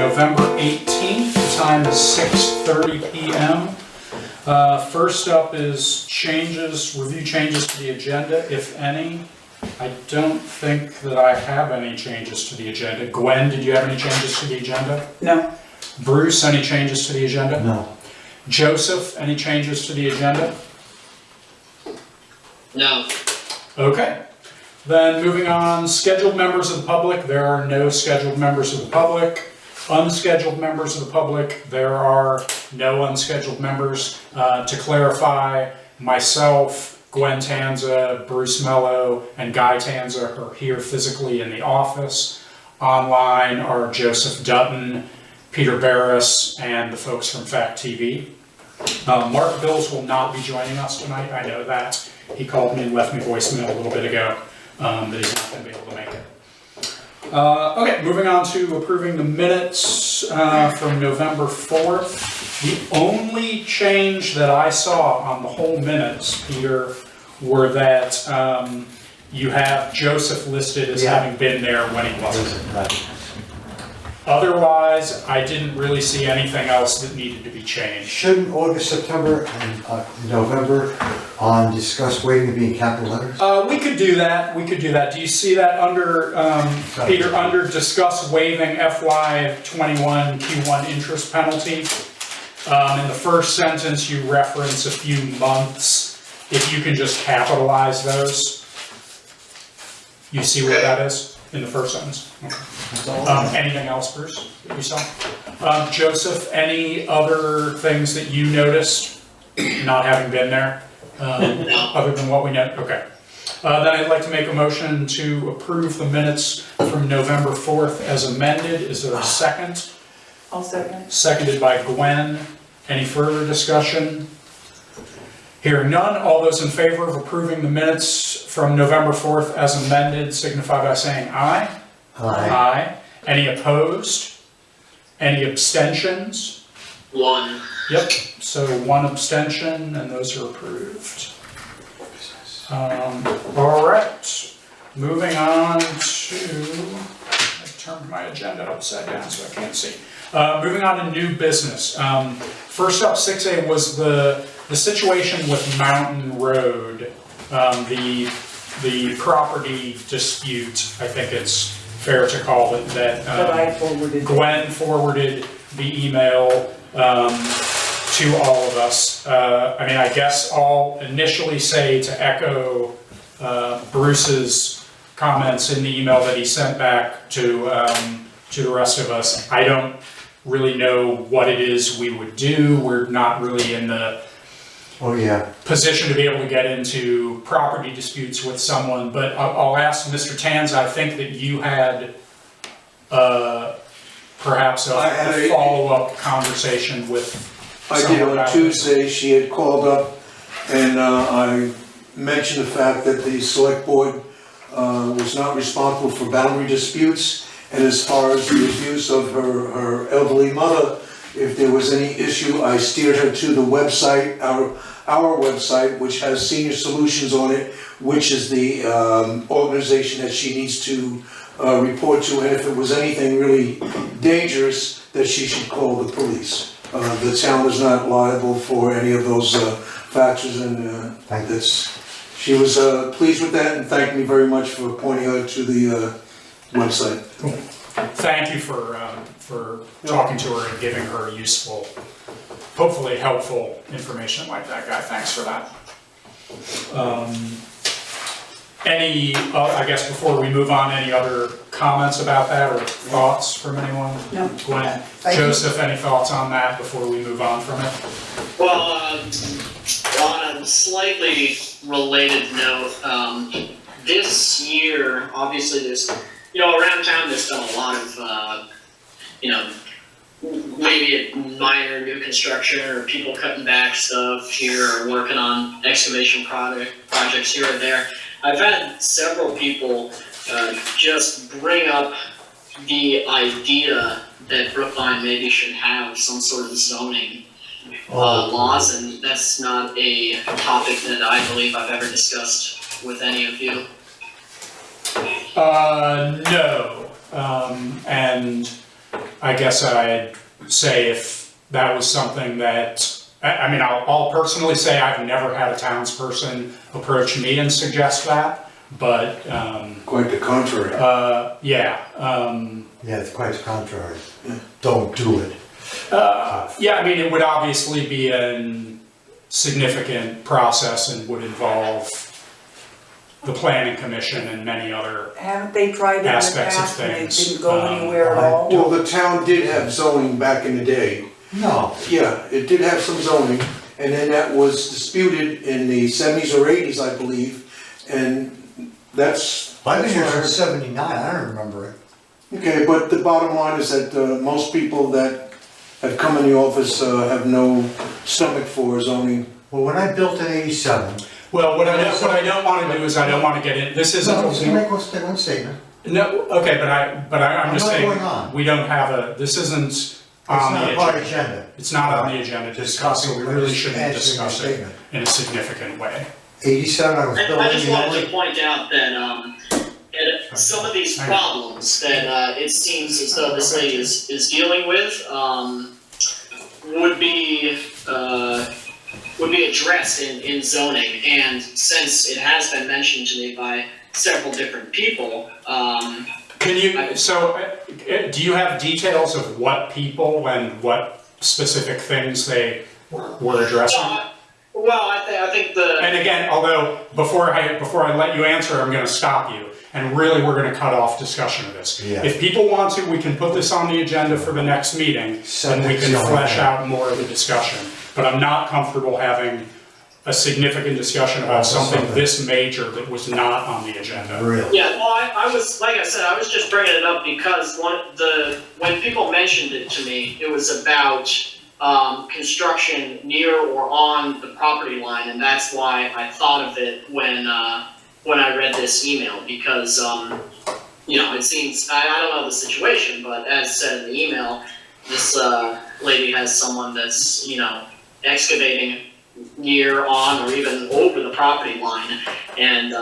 November 18th. The time is 6:30 p.m. First up is review changes to the agenda, if any. I don't think that I have any changes to the agenda. Gwen, did you have any changes to the agenda? No. Bruce, any changes to the agenda? No. Joseph, any changes to the agenda? No. Okay. Then moving on, scheduled members of the public, there are no scheduled members of the public. Unscheduled members of the public, there are no unscheduled members. To clarify, myself, Gwen Tanza, Bruce Mello, and Guy Tanza are here physically in the office. Online are Joseph Dutton, Peter Barris, and the folks from Fact TV. Mark Bills will not be joining us tonight, I know that. He called me and left me voicemail a little bit ago, that he's not going to be able to make it. Okay, moving on to approving the minutes from November 4th. The only change that I saw on the whole minutes, Peter, were that you have Joseph listed as having been there when he wasn't. Otherwise, I didn't really see anything else that needed to be changed. Shouldn't August, September, and November discuss waiting to be in capital letters? We could do that. Do you see that under, Peter, under discuss waiving FY21 Q1 interest penalty? In the first sentence, you reference a few months. If you can just capitalize those. You see what that is in the first sentence? Okay. Anything else, Bruce, that you saw? Joseph, any other things that you noticed not having been there? Other than what we know? Okay. Then I'd like to make a motion to approve the minutes from November 4th as amended. Is there a second? I'll second. Seconded by Gwen. Any further discussion? Hearing none, all those in favor of approving the minutes from November 4th as amended signify by saying aye. Aye. Aye. Any opposed? Any abstentions? One. Yep, so one abstention and those are approved. All right, moving on to, I turned my agenda upside down so I can't see. Moving on to new business. First up, 6A was the situation with Mountain Road, the property dispute, I think it's fair to call it, that I forwarded. Gwen forwarded the email to all of us. I mean, I guess I'll initially say to echo Bruce's comments in the email that he sent back to the rest of us. I don't really know what it is we would do. We're not really in the position to be able to get into property disputes with someone, but I'll ask Mr. Tanz, I think that you had perhaps a follow-up conversation with I did on Tuesday. She had called up and I mentioned the fact that the select board was not responsible for boundary disputes, and as far as the abuse of her elderly mother, if there was any issue, I steered her to the website, our website, which has Senior Solutions on it, which is the organization that she needs to report to, and if it was anything really dangerous, that she should call the police. The town is not liable for any of those factors, and she was pleased with that and thanked me very much for pointing her to the website. Cool. Thank you for talking to her and giving her useful, hopefully helpful information like that, Guy. Thanks for that. I guess before we move on, any other comments about that or thoughts from anyone? No. Gwen, Joseph, any thoughts on that before we move on from it? Well, on a slightly related note, this year, obviously there's, around town there's been a lot of, maybe a minor new construction or people cutting back stuff here or working on excavation projects here or there. I've had several people just bring up the idea that Brookline maybe should have some sort of zoning laws, and that's not a topic that I believe I've ever discussed with any of you. No. And I guess I'd say if that was something that, I mean, I'll personally say I've never had a townsperson approach me and suggest that, but, Quite the contrary. yeah, Yeah, it's quite the contrary. Don't do it. yeah, I mean, it would obviously be a significant process and would involve the planning commission and many other, Haven't they tried it in the Aspects of past and it things. didn't go anywhere at all? Well, the town did have zoning back in the day. No, Yeah, it did have some zoning, and then that was disputed in the 70s or 80s, I believe, and that's. I've been here that's why- since '79, I don't remember it. Okay, but the bottom line is that most people that have come in the office have no stomach for zoning. Well, when I built in '87. well, what I don't wanna do is I don't wanna get in, this isn't. No, just make one statement. No, okay, but I'm just I'm not saying, going on. we don't have this isn't It's on not the a part agenda. agenda. It's not on the agenda to Just discuss, so copy we what really is shouldn't answering discuss your it statement. in a significant way. '87, I was I building just the wanted to only. point out that, some of these problems that, it seems as though this lady is dealing with, would be addressed in zoning, and since it has been mentioned to me by several different people, Can you, so, do you have details of what people and what specific things they were addressing? well, I think the. And again, although, before I let you answer, I'm gonna stop you, and really, we're gonna cut off discussion of this. Yeah. If people want to, we can put this on the agenda for the next meeting, and we Subject can to flesh zoning. out more of the discussion. But I'm not comfortable having a significant discussion about something this major that was not on the agenda. Really? Yeah, well, I was, like I said, I was just bringing it up because when people mentioned it to me, it was about, construction near or on the property line, and that's why I thought of it when I read this email, because, it seems, I don't know the situation, but as said in the email, this, lady has someone that's, excavating near, on, or even over the property line, and,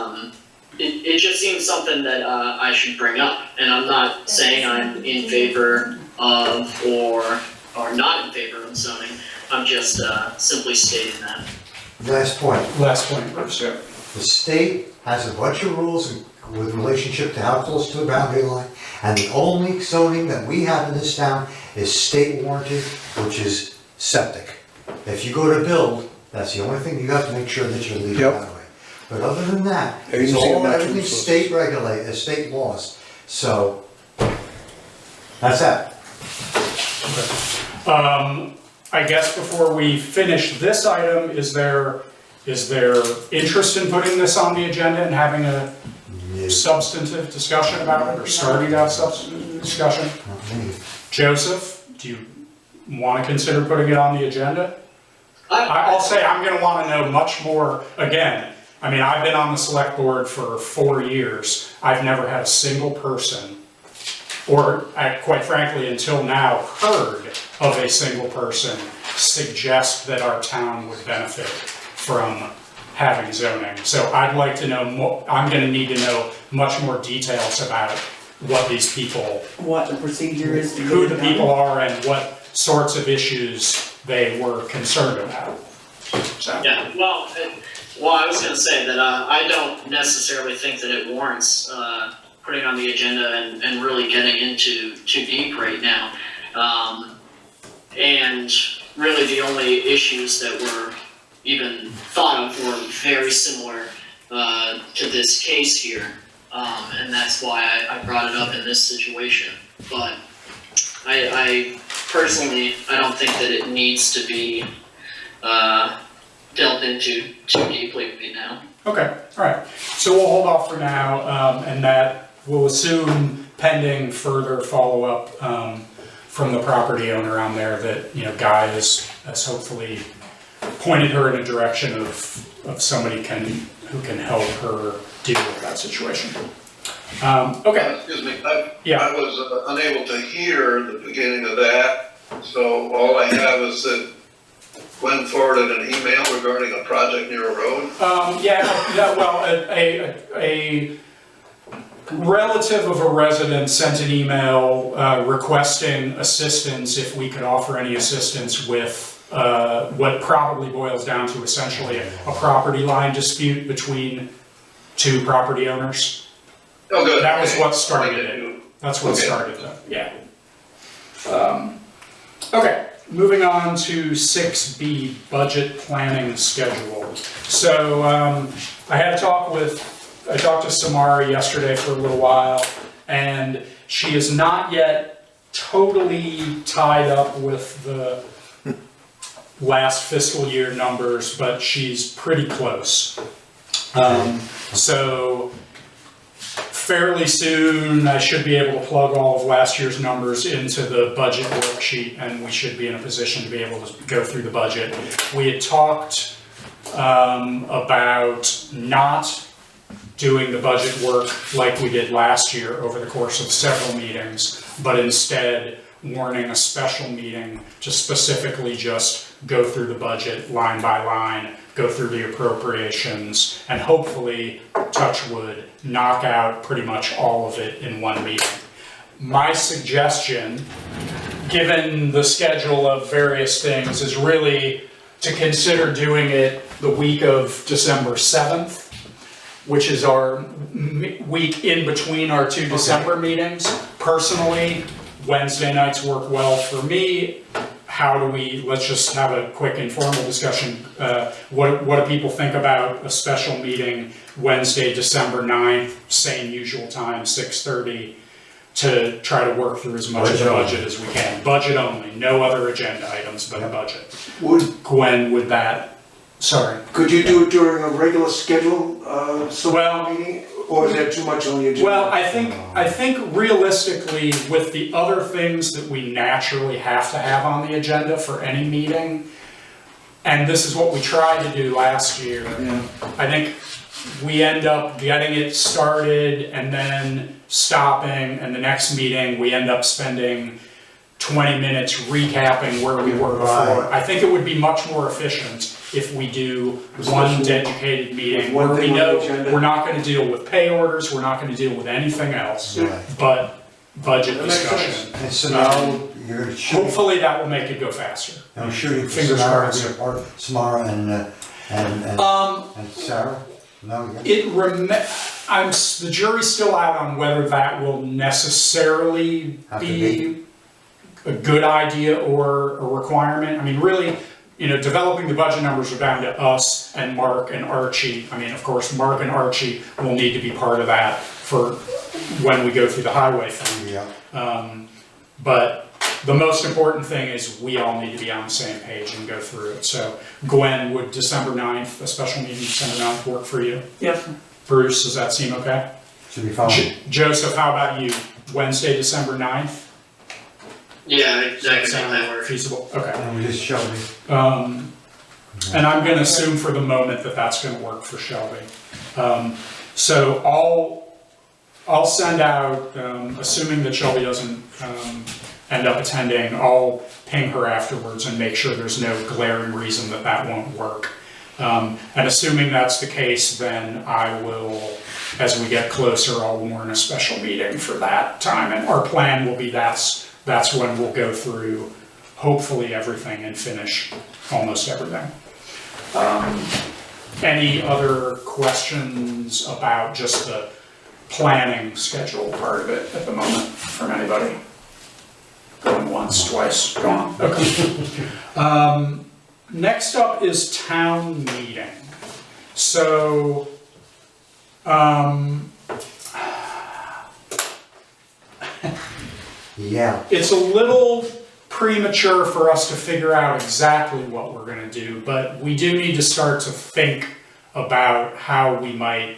it just seems something that, I should bring up, and I'm not saying I'm in favor of, or not in favor of zoning, I'm just, simply stating that. Last point. Last point, Bruce, yeah. The state has a bunch of rules with relationship to how close to the boundary line, and the only zoning that we have in this town is state warranted, which is septic. If you go to build, that's the only thing you have to make sure that you're legal Yep. that way. But other than that, it's Agency of all, Natural everything's Resources. state regulated, state laws. So, that's that. I guess before we finish this item, is there interest in putting this on the agenda and having a substantive discussion about it, or starting to have substantive discussion? Not me. Joseph, do you want to consider putting it on the agenda? I'll say I'm gonna wanna know much more, again, I mean, I've been on the select board for 4 years, I've never had a single person, or quite frankly, until now, heard of a single person suggest that our town would benefit from having zoning. So I'd like to know more, I'm gonna need to know much more details about what these people, What the procedure is to get who it the done? people are and what sorts of issues they were concerned about. So, Yeah, well, I was gonna say that, I don't necessarily think that it warrants, putting on the agenda and really getting into too deep right now. And really the only issues that were even thought of were very similar, to this case here. And that's why I brought it up in this situation. But I personally, I don't think that it needs to be, delved into too deeply right now. okay, all right. So we'll hold off for now, and that will assume pending further follow-up from the property owner on there that, Guy has hopefully pointed her in a direction of somebody who can help her deal with that situation. Okay, Excuse me, Yeah. I was unable to hear the beginning of that, so all I have is that Gwen forwarded an email regarding a project near a road. well, relative of a resident sent an email requesting assistance, if we could offer any assistance with what probably boils down to essentially a property line dispute between two property owners. Oh, good. That was Okay. what started it. That's what Okay. started it, yeah. Okay, moving on to 6B, budget planning schedule. So I talked to Samara yesterday for a little while, and she is not yet totally tied up with the last fiscal year numbers, but she's pretty close. So fairly soon, I should be able to plug all of last year's numbers into the budget worksheet, and we should be in a position to be able to go through the budget. We had talked about not doing the budget work like we did last year over the course of several meetings, but instead warning a special meeting to specifically just go through the budget line by line, go through the appropriations, and hopefully, touch wood, knock out pretty much all of it in one meeting. My suggestion, given the schedule of various things, is really to consider doing it the week of December 7th, which is our week in between our two December meetings. Personally, Wednesday nights work well for me. Let's just have a quick informal discussion. What do people think about a special meeting Wednesday, December 9th, same usual time, 6:30, to try to work through as much of the budget as we can? Budget only, no other agenda items but a budget. Gwen, would that, sorry. Could you do it during a regular schedule, Well- meeting, or is that too much on the agenda? Well, I think realistically, with the other things that we naturally have to have on the agenda for any meeting, and this is what we tried to do last year, Yeah. I think we end up getting it started and then stopping, and the next meeting, we end up spending 20 minutes recapping where we were before. Right. I think it would be much more efficient if we do one dedicated meeting One where we thing on know the agenda. we're not gonna deal with pay orders, we're not gonna deal with anything else, Right. but budget That makes discussion. And so now you're gonna shoot, Hopefully that will make it go faster. I'm shooting for Fingers Samara, crossed. your part, Samara and Sarah? No, the jury's still out on whether that will necessarily Have to be a good idea or a requirement. I mean, really, developing the budget numbers are down to us and Mark and Archie. I mean, of course, Mark and Archie will need to be part of that for when we go through the highway thing. Yeah, But the most important thing is we all need to be on the same page and go through it. So Gwen, would December 9th, a special meeting December 9th work for you? Yep. Bruce, does that seem okay? should be fine. Joseph, how about you? Wednesday, December 9th? Yeah, Does that I can make that sound work. feasible? Okay. And we just showed me. And I'm gonna assume for the moment that that's gonna work for Shelby. So I'll send out, assuming that Shelby doesn't end up attending, I'll ping her afterwards and make sure there's no glaring reason that that won't work. And assuming that's the case, then I will, as we get closer, I'll warn a special meeting for that time. And our plan will be that's when we'll go through hopefully everything and finish almost everything. Any other questions about just the planning schedule part of it at the moment from anybody? Going once, twice, gone, okay. Next up is town meeting. So, Yeah, it's a little premature for us to figure out exactly what we're gonna do, but we do need to start to think about how we might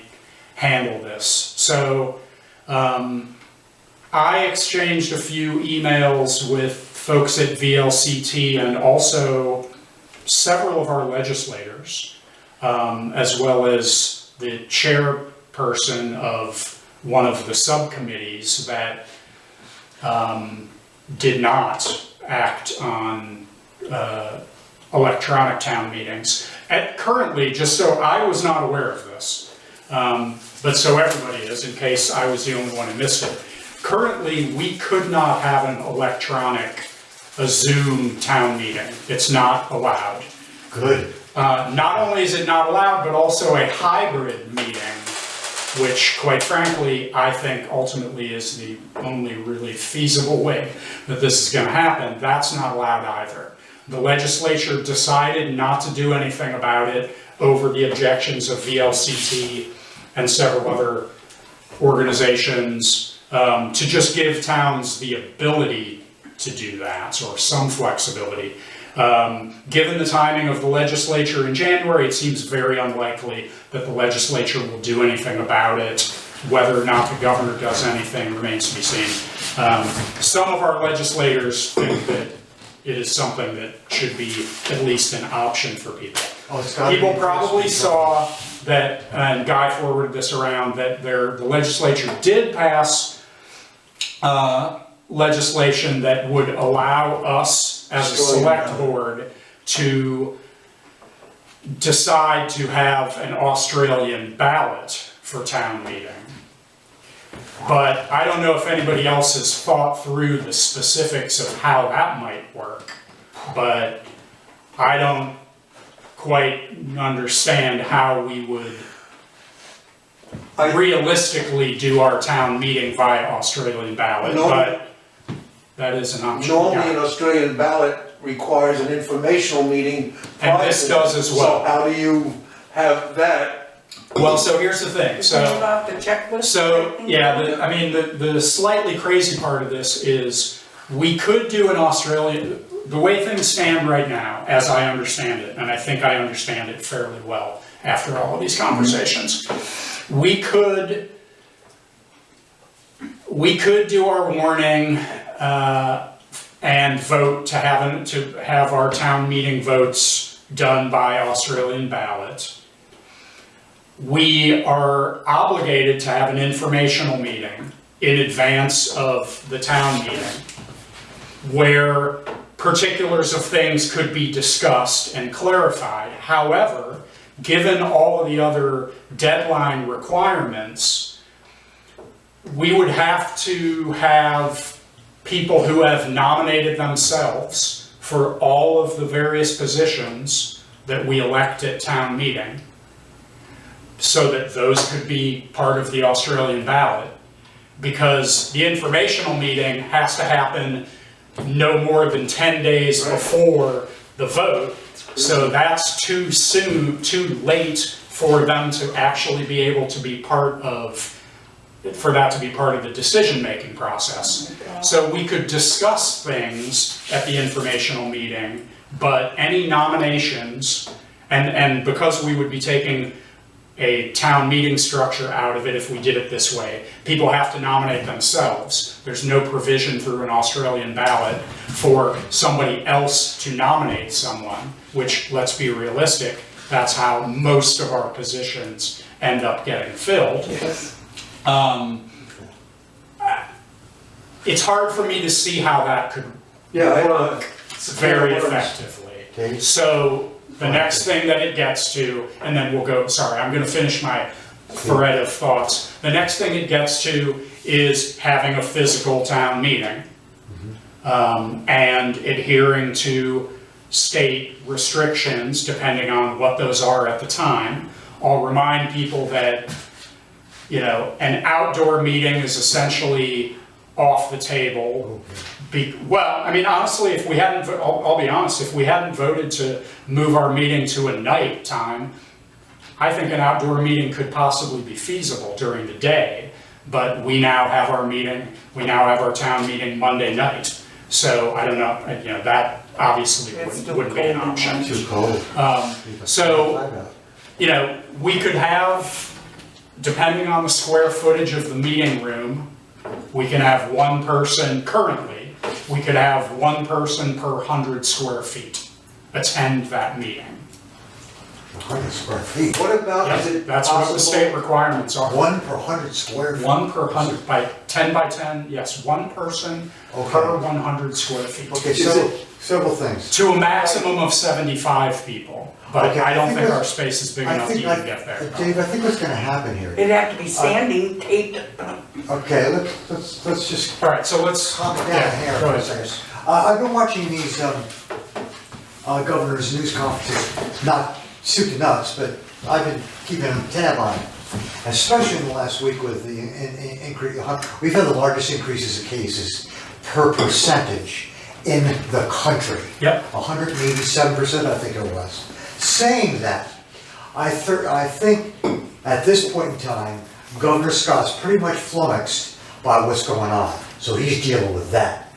handle this. So, I exchanged a few emails with folks at VLCT and also several of our legislators, as well as the chairperson of one of the subcommittees that did not act on electronic town meetings. Currently, just so I was not aware of this, But so everybody is, in case I was the only one who missed it. Currently, we could not have a Zoom town meeting. It's not allowed. Good. Not only is it not allowed, but also a hybrid meeting, which quite frankly, I think ultimately is the only really feasible way that this is gonna happen. That's not allowed either. The legislature decided not to do anything about it over the objections of VLCT and several other organizations, to just give towns the ability to do that, or some flexibility. Given the timing of the legislature in January, it seems very unlikely that the legislature will do anything about it. Whether or not the governor does anything remains to be seen. Some of our legislators think that it is something that should be at least an option for people. Oh, it's gotta be. People probably saw that, and Guy forwarded this around, that the legislature did pass legislation that would allow us as a select board to decide to have an Australian ballot for town meeting. But I don't know if anybody else has thought through the specifics of how that might work, but I don't quite understand how we would realistically do our town meeting via Australian ballot, but that is an option. Normally, an Australian ballot requires an informational meeting. And this does as well. So how do you have that? Well, so here's the thing, Fill so, out the checklist. so, yeah, the slightly crazy part of this is, we could do an Australian, the way things stand right now, as I understand it, and I think I understand it fairly well after all of these conversations, we could do our warning, and vote to have our town meeting votes done by Australian ballot. We are obligated to have an informational meeting in advance of the town meeting where particulars of things could be discussed and clarified. However, given all of the other deadline requirements, we would have to have people who have nominated themselves for all of the various positions that we elect at town meeting, so that those could be part of the Australian ballot, because the informational meeting has to happen no more than 10 days before the vote. So that's too soon, too late for them to actually be able to be part of, for that to be part of the decision-making process. So we could discuss things at the informational meeting, but any nominations, and because we would be taking a town meeting structure out of it if we did it this way, people have to nominate themselves. There's no provision through an Australian ballot for somebody else to nominate someone, which, let's be realistic, that's how most of our positions end up getting filled. Yes. It's hard for me to see how that could work very effectively. Okay. So the next thing that it gets to, and then we'll go, sorry, I'm gonna finish my thread of thoughts. The next thing it gets to is having a physical town meeting. And adhering to state restrictions, depending on what those are at the time. I'll remind people that, you know, an outdoor meeting is essentially off the table. Well, I mean, honestly, if we hadn't, I'll be honest, if we hadn't voted to move our meeting to a night time, I think an outdoor meeting could possibly be feasible during the day, but we now have our meeting, we now have our town meeting Monday night. So I don't know, you know, that obviously wouldn't be an option. Too cold. So, you know, we could have, depending on the square footage of the meeting room, we can have one person currently, we could have one person per 100 square feet attend that meeting. 100 square feet. What about, is Yep, it that's what the state possible, requirements are. 1 per 100 square feet? 1 per 100, by 10, yes, 1 person per Okay. 100 square feet. Okay, several things. To a maximum of 75 people, but Okay, I don't think that's- our space is big I enough to think, even get there. Dave, I think what's gonna happen here, It'd have to be standing, taped. okay, let's just All right, so let's, calm it down yeah, here go for a ahead. second. I've been watching these, governor's news conferences, not soup to nuts, but I've been keeping a tab on it. Especially in the last week with the increase, we've had the largest increases of cases per percentage in the country. Yep. 187%, I think it was. Saying that, I think at this point in time, Governor Scott's pretty much flummoxed by what's going on, so he's dealing with that.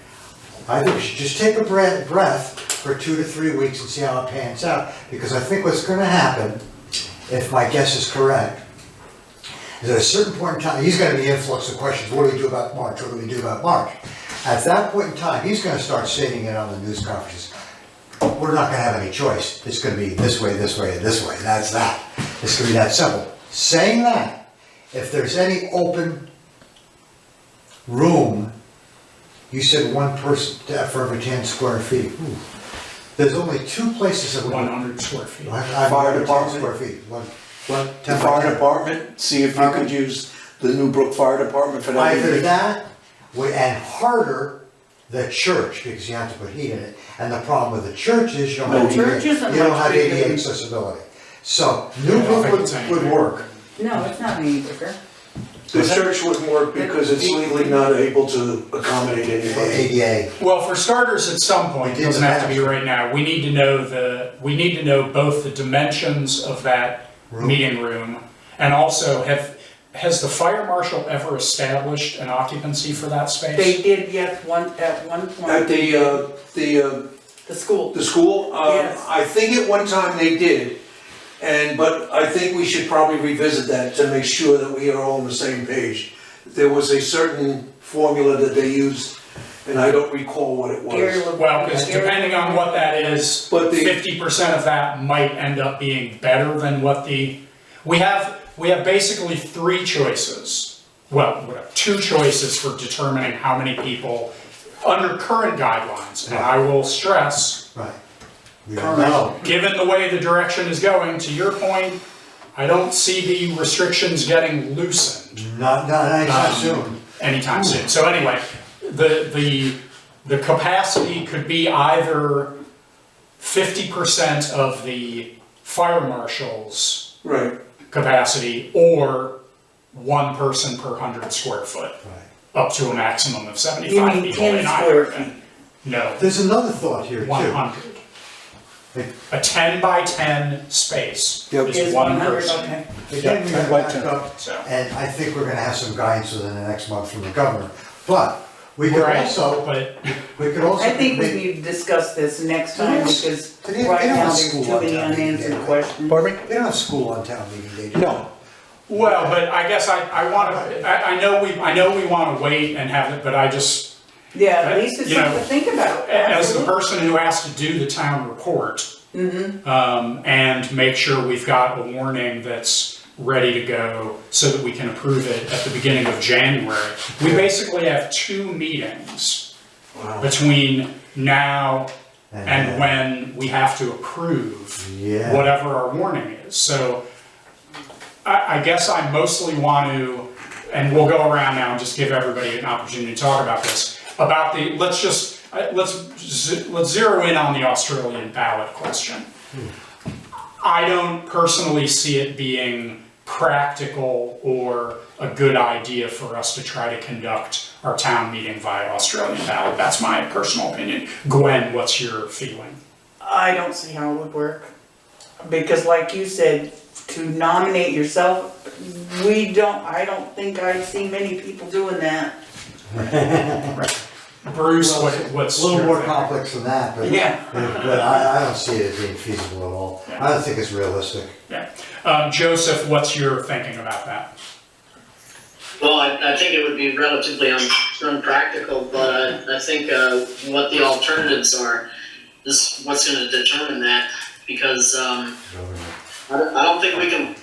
I think we should just take a breath for 2 to 3 weeks and see how it pans out, because I think what's gonna happen, if my guess is correct, is at a certain point in time, he's gonna be influx of questions, what do we do about March, what do we do about March? At that point in time, he's gonna start stating it on the news conferences. We're not gonna have any choice, it's gonna be this way, this way, and this way, that's that. It's gonna be that simple. Saying that, if there's any open room, you said 1 person for every 10 square feet. Ooh. There's only 2 places that would. 100 square feet. Fire 10 department. square feet. One, The 10 by fire 10. department, see if you could use the New Brook Fire Department for that. Either that, and harder, the church, because you have to put heat in it. And the problem with the church is you don't No, have the church ADA, isn't you don't much have bigger ADA than- accessibility. So New I don't Brook think it's any would bigger. work. No, it's not any bigger. The church wouldn't work because it's legally not able to accommodate anybody. ADA. Well, for starters, at some point, We it did doesn't the have to be math. right now, we need to know both the dimensions of that Room. meeting room, and also has the fire marshal ever established an occupancy for that space? They did, yes, at one At point, the school. the school, Yes. I think at one time they did. But I think we should probably revisit that to make sure that we are all on the same page. There was a certain formula that they used, and I don't recall what it Gary was. Le- Well, because Gary- depending on what that is, But the- 50% of that might end up being better than what we have basically 3 choices. Well, 2 choices for determining how many people, under current guidelines, and I will stress, Right. We don't know. given the way the direction is going, to your point, I don't see the restrictions getting loosened Not anytime soon. anytime soon. So anyway, the capacity could be either 50% of the fire marshal's Right. capacity or 1 person per 100 square foot, Right. up to a maximum of You 75 mean people 10 in square either feet? event. No, There's another thought here too. 100. A 10 by 10 space Yep. is Is 1 100, person. okay. Again, we 10 gotta by back 10. up, So- and I think we're gonna have some guidance within the next month from the governor. But we could Right, also, but I think we need to discuss this next time Yes. because They didn't- right they don't now have there's school too on many town meeting unanswered day, right? questions. Pardon me? They don't have school on town meeting day. do they? No. Well, but I guess I wanna, I know we wanna wait and have it, but I just, Yeah, at least it's You know, something to think about. as the Absolutely. person who has to do the town report, Mm-hmm. and make sure we've got a warning that's ready to go so that we can approve it at the beginning of January. We basically have 2 meetings Wow. between now and when we have to approve Yeah. whatever our warning is. So I guess I mostly want to, and we'll go around now and just give everybody an opportunity to talk about this, about let's zero in on the Australian ballot question. I don't personally see it being practical or a good idea for us to try to conduct our town meeting via Australian ballot. That's my personal opinion. Gwen, what's your feeling? I don't see how it would work. Because like you said, to nominate yourself, I don't think I see many people doing that. Bruce, Well, what's It's a little your more opinion? complex than that, but, Yeah. but I don't see it as being feasible at all. I don't think it's realistic. Yeah. Joseph, what's your thinking about that? Well, I think it would be relatively unpractical, but I think what the alternatives are is what's going to determine that, because I don't think we can,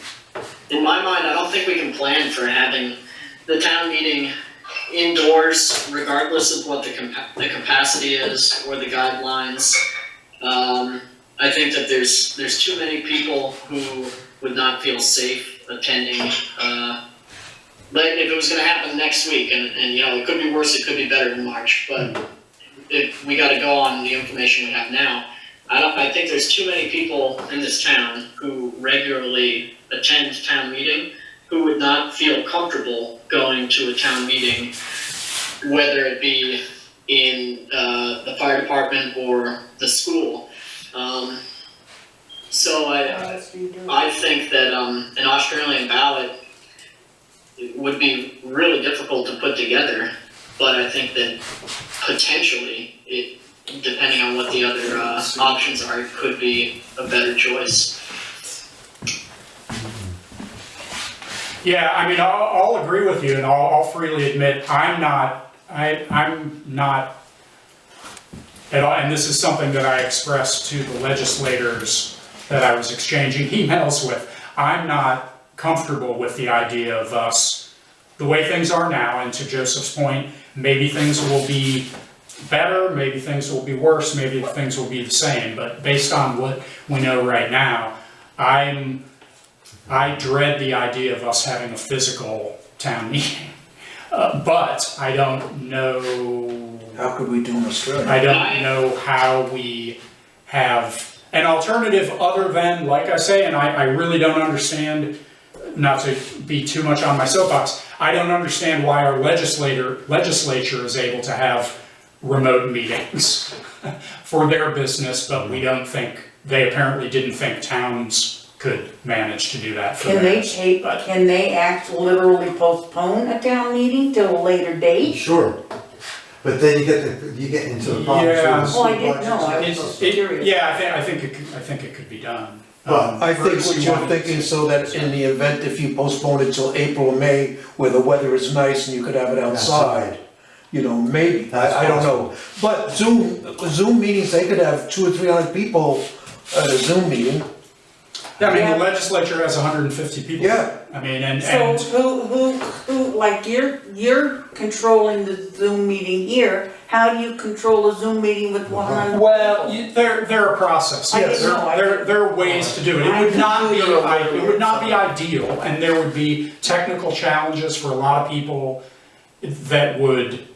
in my mind, I don't think we can plan for having the town meeting indoors, regardless of what the capacity is or the guidelines. I think that there's too many people who would not feel safe attending, but if it was gonna happen next week, and you know, it could be worse, it could be better in March, but if we gotta go on the information we have now, I think there's too many people in this town who regularly attend town meeting who would not feel comfortable going to a town meeting, whether it be in the fire department or the school. So I think that an Australian ballot would be really difficult to put together, but I think that potentially it, depending on what the other options are, it could be a better choice. Yeah, I mean, I'll agree with you, and I'll freely admit, I'm not at all, and this is something that I expressed to the legislators that I was exchanging emails with. I'm not comfortable with the idea of us, the way things are now, and to Joseph's point, maybe things will be better, maybe things will be worse, maybe things will be the same, but based on what we know right now, I dread the idea of us having a physical town meeting. But I don't know. How could we do in Australia? I don't know how we have an alternative other than, like I say, and I really don't understand, not to be too much on my soapbox, I don't understand why our legislature is able to have remote meetings for their business, but we don't think, they apparently didn't think towns could manage to do that for theirs. Can they literally postpone a town meeting till a later date? Sure. But then you get into the problems Yeah. with the Well, I school didn't know. I budgets. was curious. Yeah, I think it could be done. But I think Bruce, what you you're wanted thinking, to- so that in the event if you postpone it till April or May, where the weather is nice and you could have it outside, you know, maybe, That's I don't know. But Zoom meetings, they could have 200 or 300 people at a Zoom meeting. Yeah, I mean, Yeah. the legislature has 150 people. Yeah. I mean, So and who, like you're controlling the Zoom meeting here, how do you control a Zoom meeting with 100? well, there are processes. I didn't know. There are ways to do it. It would not be ideal, and there would be technical challenges for a lot of people that would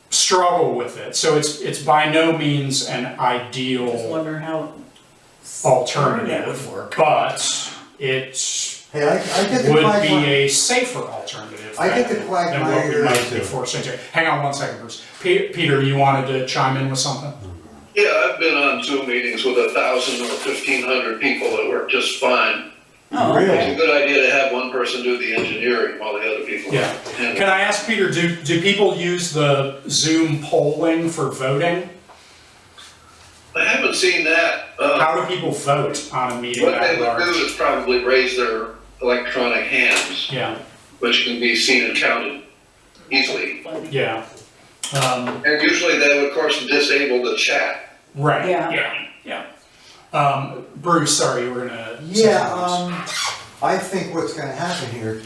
struggle with it. So it's by no means an Just ideal wondering how alternative, would work. but it Hey, I get the would be quagmire. a safer alternative I get the than quagmire what we here might be too. forced into. Hang on one second, Bruce. Peter, you wanted to chime in with something? Yeah, I've been on Zoom meetings with 1,000 or 1,500 people that work just fine. Oh, Really? It's a good idea to have one person do the engineering while the other people. Yeah. handle it. Can I ask Peter, do people use the Zoom polling for voting? I haven't seen that. How do people vote on a meeting What they that would large? do is probably raise their electronic hands, Yeah, which can be seen and counted easily. yeah. And usually they would, of course, disable the chat. Right, Yeah. yeah. Bruce, sorry, you were gonna say Yeah, something. I think what's gonna happen here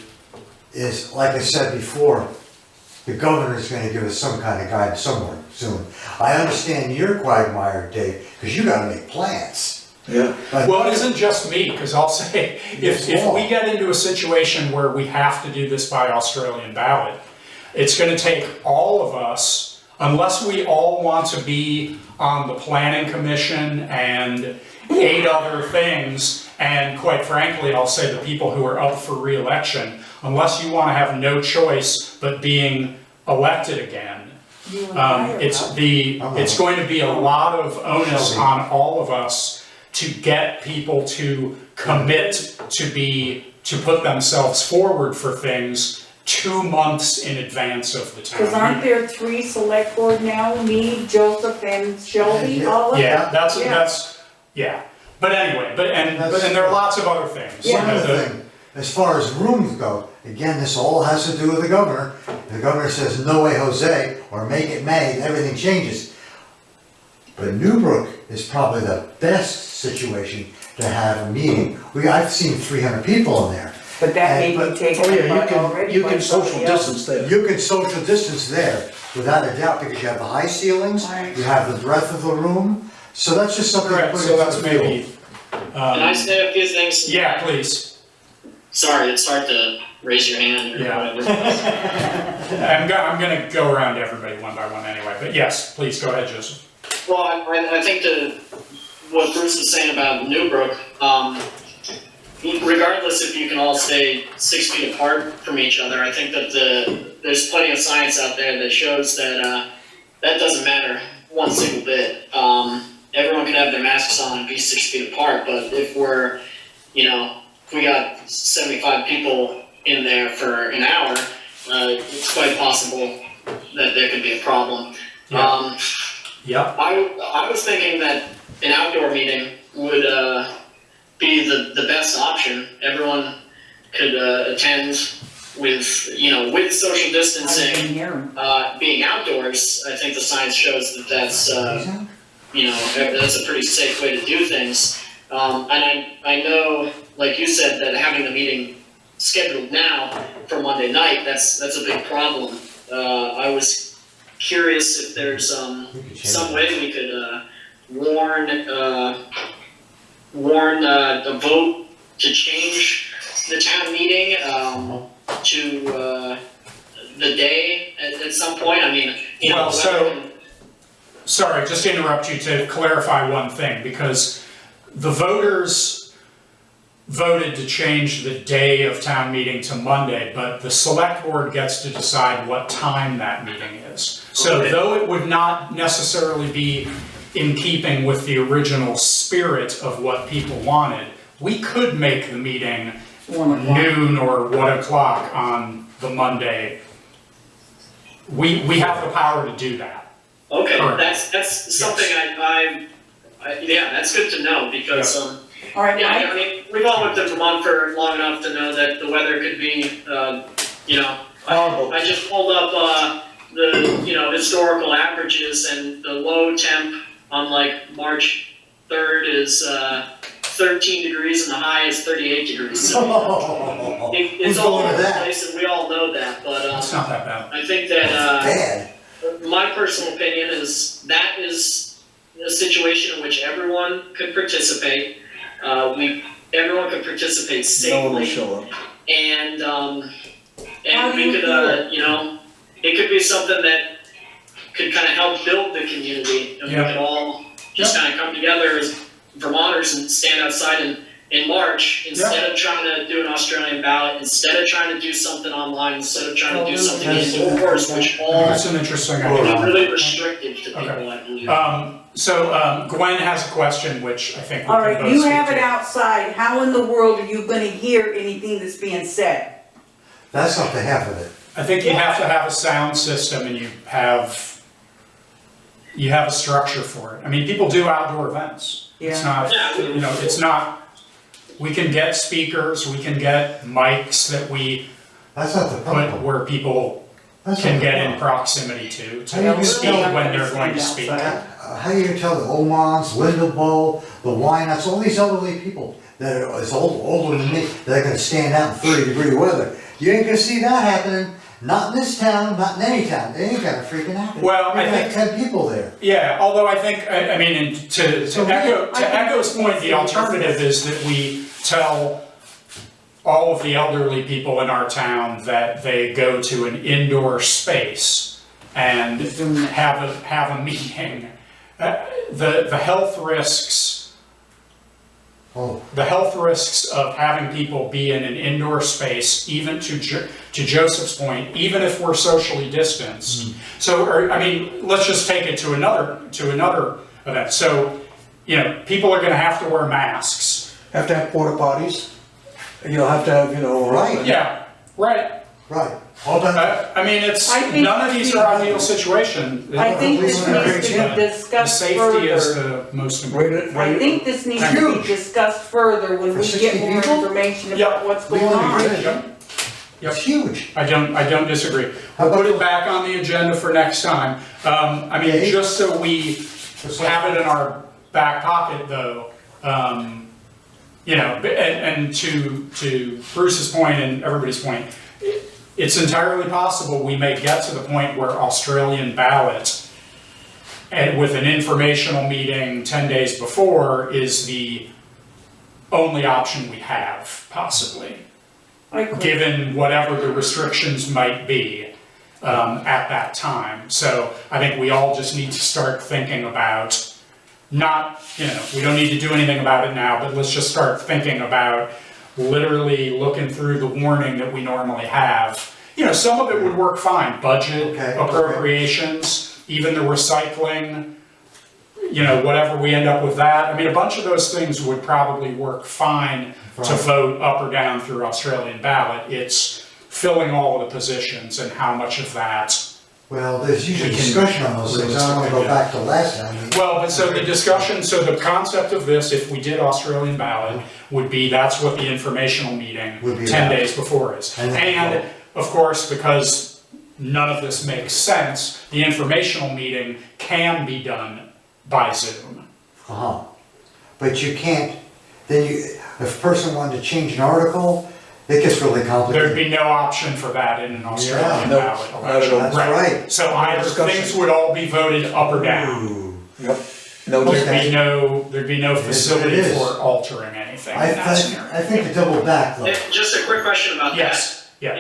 is, like I said before, the governor's gonna give us some kind of guidance somewhere soon. I understand your quagmire, Dave, because you gotta make plans. Yeah. But- Well, it isn't just me, because I'll say, if we get into a situation where we have to do this by Australian ballot, it's gonna take all of us, unless we all want to be on the planning commission and 8 other things, and quite frankly, I'll say the people who are up for re-election, unless you wanna have no choice but being elected again, it's going to be a lot of onus on all of us to get people to commit to put themselves forward for things 2 months in advance of the town Because aren't meeting. there 3 select board now, me, Joseph, and Shelby, all of Yeah, them? yeah. But anyway, but there are lots of other things. Yeah. You know, Another thing, as far as rooms go, again, this all has to do with the governor. The governor says, no way, Jose, or make it May, everything changes. But Newbrook is probably the best situation, to have a meeting. I've seen 300 people in there. But that may And- be taken Oh, yeah, apart already you by can social somebody else. distance there. You can social distance there, without a doubt, because you have the high ceilings, Right. you have the breadth of the room, so that's just something to Correct, put so into that's the field. maybe, Can I say a few things? yeah, please. Sorry, it's hard to raise your hand or Yeah. whatever. I'm gonna go around everybody one by one anyway, but yes, please, go ahead, Joseph. Well, I think what Bruce was saying about Newbrook, regardless if you can all stay 6 feet apart from each other, I think that there's plenty of science out there that shows that that doesn't matter one single bit. Everyone can have their masks on and be 6 feet apart, but if we got 75 people in there for an hour, it's quite possible that there could be a problem. Yeah. Yep, I was thinking that an outdoor meeting would be the best option. Everyone could attend with social I distancing, didn't hear him. being outdoors. I think the science shows that that's that's a pretty safe way to do things. And I know, like you said, that having the meeting scheduled now for Monday night, that's a big problem. I was curious if there's some way we could warn a vote to change the town meeting to the day at some point. I mean, Well, whether so- sorry, just to interrupt you to clarify one thing, because the voters voted to change the day of town meeting to Monday, but the select board gets to decide what time that meeting is. So Okay. though it would not necessarily be in keeping with the original spirit of what people wanted, we could make the meeting 1 o'clock. noon or 1 o'clock on the Monday. We have the power to do that. Okay, Correct. that's something yeah, that's good to know because All right, yeah, Mike? I mean we've all lived in Vermont for long enough to know that the weather could be Horrible. I just pulled up the historical averages and the low temp on like March 3rd is 13 degrees and the high is 38 degrees. So it's Who's all going over to the that? place and we all know that, but It's not that bad. I think that Bad. my personal opinion is that is a situation in which everyone could participate. Everyone could participate No one will safely, show up. and How do we you could, feel? it could be something that could kind of help build the community, and we Yeah. could all just kind of come together as Vermonters and stand outside in March instead of trying to do an Australian ballot, instead of trying to do something online, instead of trying to do something indoors, which I all think it's an interesting can be idea. really restrictive to people, Okay. I believe. So Gwen has a question, which I think we All can right, both you speak have it to. outside, how in the world are you gonna hear anything that's being said? That's not the half of it. I think you have to have a sound system and you have a structure for it. I mean, people do outdoor events. It's Yeah. not, Yeah. it's not, we can get speakers, we can get mics that we That's not the put problem. where people That's can not the get in problem. proximity to How you gonna speak tell- when they're going to speak. How you gonna tell the Omans, Linda Bow, the Wynots, all these elderly people that are as older than me, that are gonna stand out in 30-degree weather? You ain't gonna see that happening, not in this town, not in any town, it ain't gonna freaking happen. Well, I You're gonna think- have 10 people there. Yeah, although I think, I mean, and to So echo, I think Echo's this point, needs the to be alternative is that we tell all of the elderly people in our town that they go to an indoor space and Zoom it. have a meeting. The health risks, Oh, the health risks of having people be in an indoor space, even to Joseph's point, even if we're socially distanced. So, I mean, let's just take it to another event. So, people are gonna have to wear masks. Have to have porta potties. Have to have, Right. Yeah, right. right. All done. I mean, I think none of these are ideal situations. I think this needs to be The discussed safety is further. the most important. I think this needs to be Huge. discussed further when For we 60 get more people? information Yep. about what's We going wanna on. agree. Yep. It's huge. I don't disagree. How I'll about put it the- back on the agenda for next time. I mean, just so we have it in our back pocket though, you know, and to Bruce's point and everybody's point, it's entirely possible we may get to the point where Australian ballot, and with an informational meeting 10 days before, is the only option we have, possibly, given whatever the restrictions might be at that time. So I think we all just need to start thinking about, not, you know, we don't need to do anything about it now, but let's just start thinking about literally looking through the warning that we normally have. You know, some of it would work fine, budget, appropriations, even the recycling, you know, whatever we end up with that. I mean, a bunch of those things would probably work fine to vote up or down through Australian ballot. It's filling all of the positions and how much of that. Well, there's usually discussion on those things, I don't wanna go back to last time. Well, but so the discussion, so the concept of this, if we did Australian ballot, would be that's what the informational meeting Would be 10 that. days before is. And then And, of course, because none of this makes sense, the informational meeting can be done by Zoom. But you can't, then you, if a person wanted to change an article, it gets really There'd complicated. be no option for that in an Australian no, ballot not at election. all. That's right. So either discussion. things would all be voted up or down. Ooh. Yep. No Okay. There'd be no is what it facility is. for altering anything in that scenario. I think to double back though. Just a quick question about that. Yes, yeah.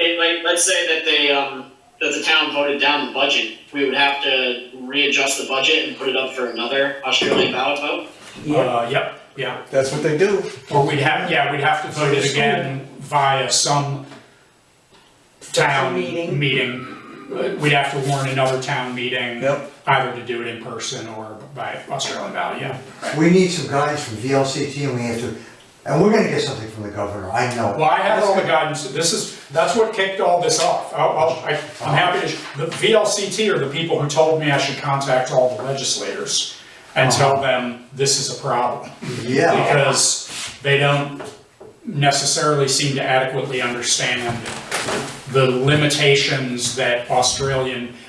Let's say that that the town voted down the budget, we would have to readjust the budget and put it up for another Australian ballot vote? Yeah. That's what they do. Or we'd have to vote it again via some town meeting. meeting. We'd have to warn another town meeting, Yep. either to do it in person or by Australian ballot, yeah. Right. We need some guidance from VLCT and we have to, and we're gonna get something from the governor, I know. Well, I have all the guidance, that's what kicked all this off. I'm happy to, the VLCT are the people who told me I should contact all the legislators and tell them this is a problem. Yeah, Because they don't necessarily seem to adequately understand the limitations that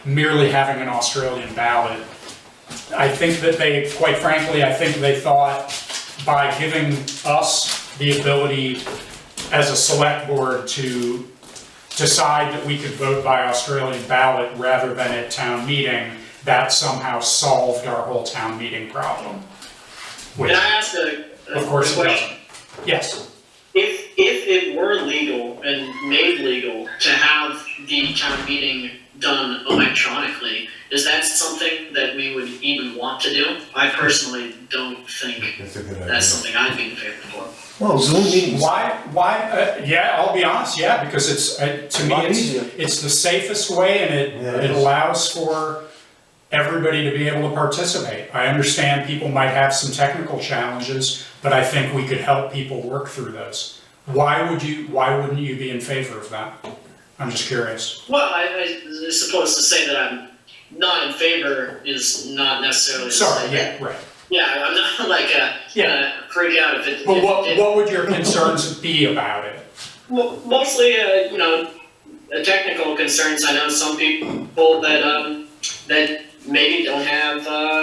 merely having an Australian ballot. I think that they, quite frankly, I think they thought by giving us the ability as a select board to decide that we could vote by Australian ballot rather than at town meeting, that somehow solved our whole town meeting problem. Which, Can I ask a of course, it question? doesn't. Yes. If it were legal and made legal to have the town meeting done electronically, is that something that we would even want to do? I personally don't think that's a good idea. that's something I'd be in favor for. Well, Zoom meetings. Why, yeah, I'll be honest, yeah, because it's, to me, lot easier. it's the safest way and Yeah, it it is. allows for everybody to be able to participate. I understand people might have some technical challenges, but I think we could help people work through those. Why wouldn't you be in favor of that? I'm just curious. Well, I suppose to say that I'm not in favor is not necessarily to Sorry, say that. yeah, right. Yeah, I'm not like freak out if it. But if it- what would your concerns be about it? Well, mostly, technical concerns. I know some people that maybe don't have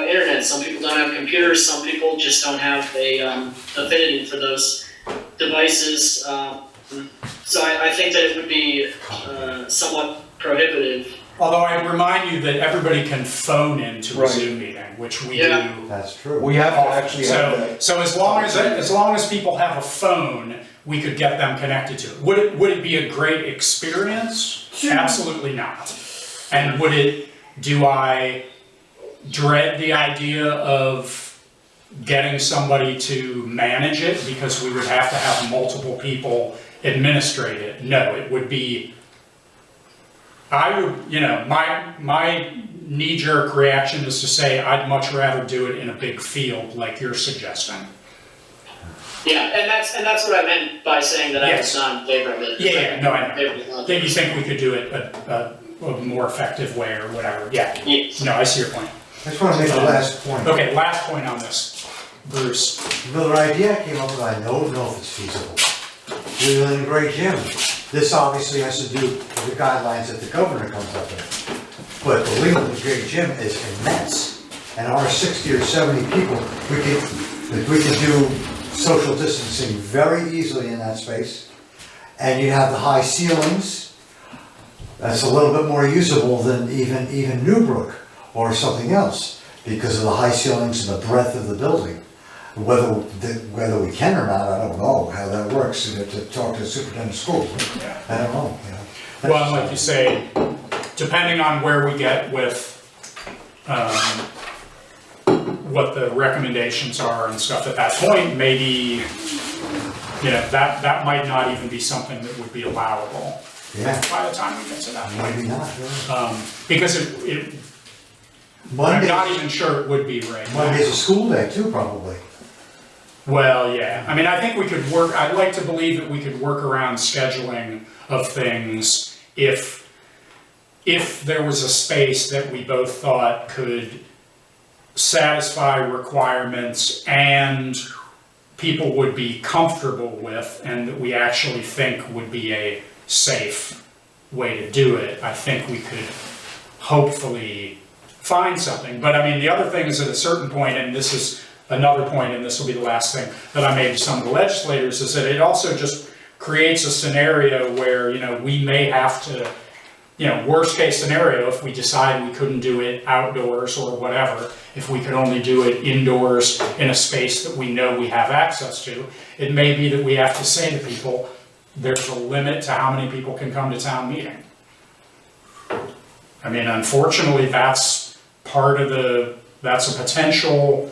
internet. Some people don't have computers. Some people just don't have a affinity for those devices. So I think that it would be somewhat prohibitive. Although I remind you that everybody can phone into a Right. Zoom meeting, which we Yeah. do. That's true. We have to actually have that. So as long as people have a phone, we could get them connected to it. Would it be a great experience? Absolutely not. And do I dread the idea of getting somebody to manage it because we would have to have multiple people administrate it? No, it would be, my knee-jerk reaction is to say I'd much rather do it in a big field like you're suggesting. Yeah, and that's what I meant by saying that Yes. I was not in favor of it. Yeah, no, I know. know. Then you think we could do it a more effective way or whatever, yeah. Yes. No, I see your point. I just wanna make the last point. Okay, last point on this, Bruce. Another idea I came up with, I don't know if it's feasible. We're in a great gym. This obviously has to do with the guidelines that the governor comes up with. But the Legal Great Gym is immense. And our 60 or 70 people, we could do social distancing very easily in that space. And you have the high ceilings, that's a little bit more usable than even Newbrook or something else, because of the high ceilings and the breadth of the building. Whether we can or not, I don't know how that works, to talk to the superintendent of schools, I don't know, you know. Well, like you say, depending on where we get with, what the recommendations are and stuff at that point, maybe, you know, that might not even be something that would be allowable Yeah, by the time we get to that point. maybe not, really. Because I'm Monday, not even sure it would be right now. Monday's a school day too, probably. Well, yeah, I mean, I think we could work, I'd like to believe that we could work around scheduling of things if there was a space that we both thought could satisfy requirements and people would be comfortable with, and that we actually think would be a safe way to do it. I think we could hopefully find something. But I mean, the other thing is, at a certain point, and this is another point, and this will be the last thing that I made to some of the legislators, is that it also just creates a scenario where, you know, we may have to, you know, worst case scenario, if we decide we couldn't do it outdoors or whatever, if we could only do it indoors in a space that we know we have access to, it may be that we have to say to people, there's a limit to how many people can come to town meeting. I mean, unfortunately, that's that's a potential,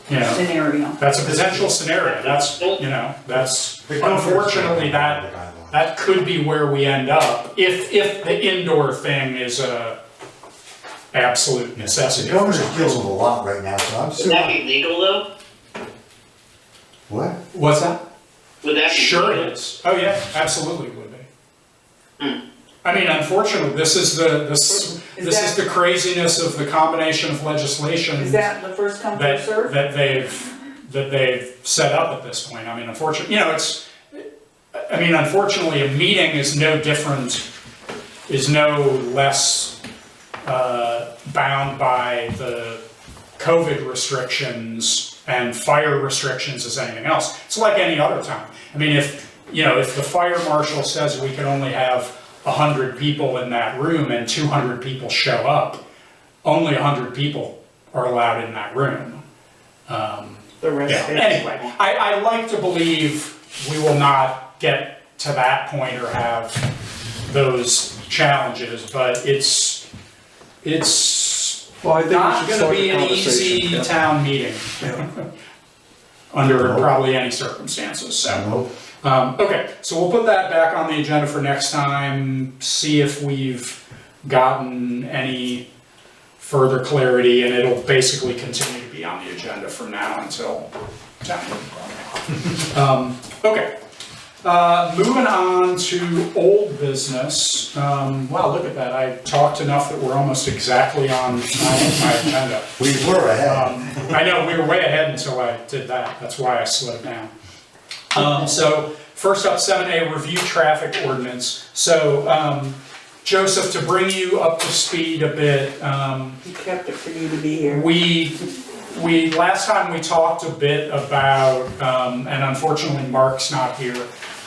you know, Scenario. that's a potential scenario. That's, you know, that's, unfortunately, that could be where we end up if the indoor thing is a absolute necessity. The governor's dealing with a lot right now, so I'm Would that still. be legal though? What? What's that? Would that be Sure legal? it is. Oh yeah, absolutely would be. Hmm. I mean, unfortunately, this is the craziness of the combination of legislation Is that the first come, first served? that they've set up at this point. I mean, unfortunately, you know, unfortunately, a meeting is no different, is no less bound by the COVID restrictions and fire restrictions as anything else. It's like any other time. I mean, if the fire marshal says we can only have 100 people in that room and 200 people show up, only 100 people are allowed in that room. The rest Yeah. is. Anyway, I like to believe we will not get to that point or have those challenges, but it's Well, I think we not should gonna start be the an conversation. easy Yeah. town meeting. Under probably any circumstances, so. Okay, so we'll put that back on the agenda for next time, see if we've gotten any further clarity, and it'll basically continue to be on the agenda from now until town meeting. Okay, moving on to old business. Wow, look at that, I talked enough that we're almost exactly on my agenda. We were ahead. I know, we were way ahead until I did that, that's why I slowed down. So, first up, 7A, review traffic ordinance. So, Joseph, to bring you up to speed a bit, He kept it for you to be here. we, last time we talked a bit about, and unfortunately Mark's not here,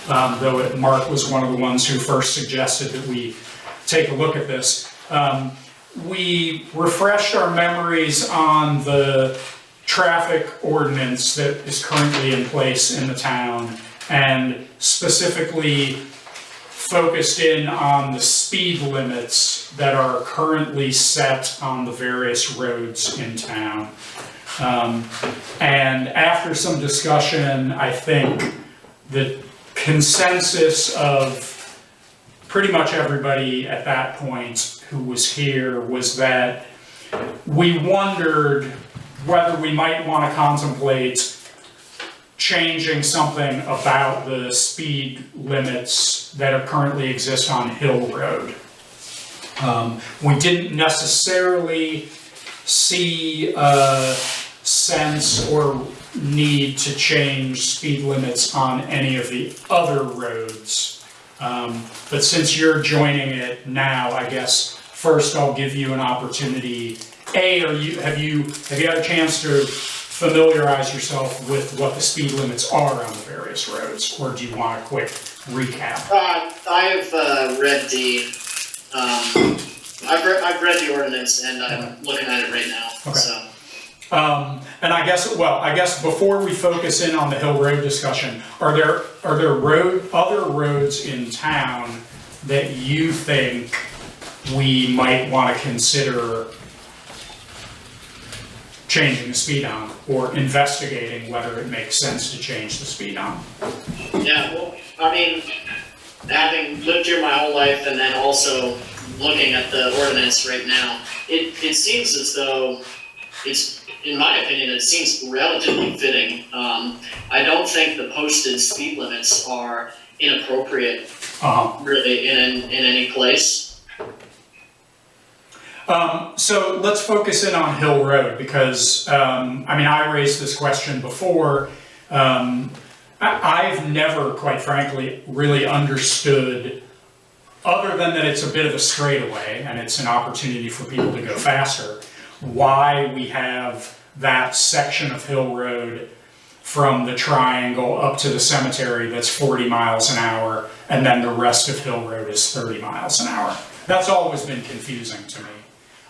though Mark was one of the ones who first suggested that we take a look at this. We refreshed our memories on the traffic ordinance that is currently in place in the town, and specifically focused in on the speed limits that are currently set on the various roads in town. And after some discussion, I think the consensus of pretty much everybody at that point who was here was that we wondered whether we might want to contemplate changing something about the speed limits that currently exist on Hill Road. We didn't necessarily see a sense or need to change speed limits on any of the other roads. But since you're joining it now, I guess first I'll give you an opportunity. Have you had a chance to familiarize yourself with what the speed limits are on the various roads, or do you want a quick recap? I've read the, I've read the ordinance and I'm looking at it right now, Okay. so. And I guess before we focus in on the Hill Road discussion, are there other roads in town that you think we might want to consider changing the speed on, or investigating whether it makes sense to change the speed on? Yeah, well, I mean, having lived here my whole life and then also looking at the ordinance right now, it seems as though it's, in my opinion, it seems relatively fitting. I don't think the posted speed limits are inappropriate, really, in any place. So let's focus in on Hill Road, because, I raised this question before. I've never, quite frankly, really understood, other than that it's a bit of a straightaway and it's an opportunity for people to go faster, why we have that section of Hill Road from the triangle up to the cemetery that's 40 miles an hour, and then the rest of Hill Road is 30 miles an hour. That's always been confusing to me.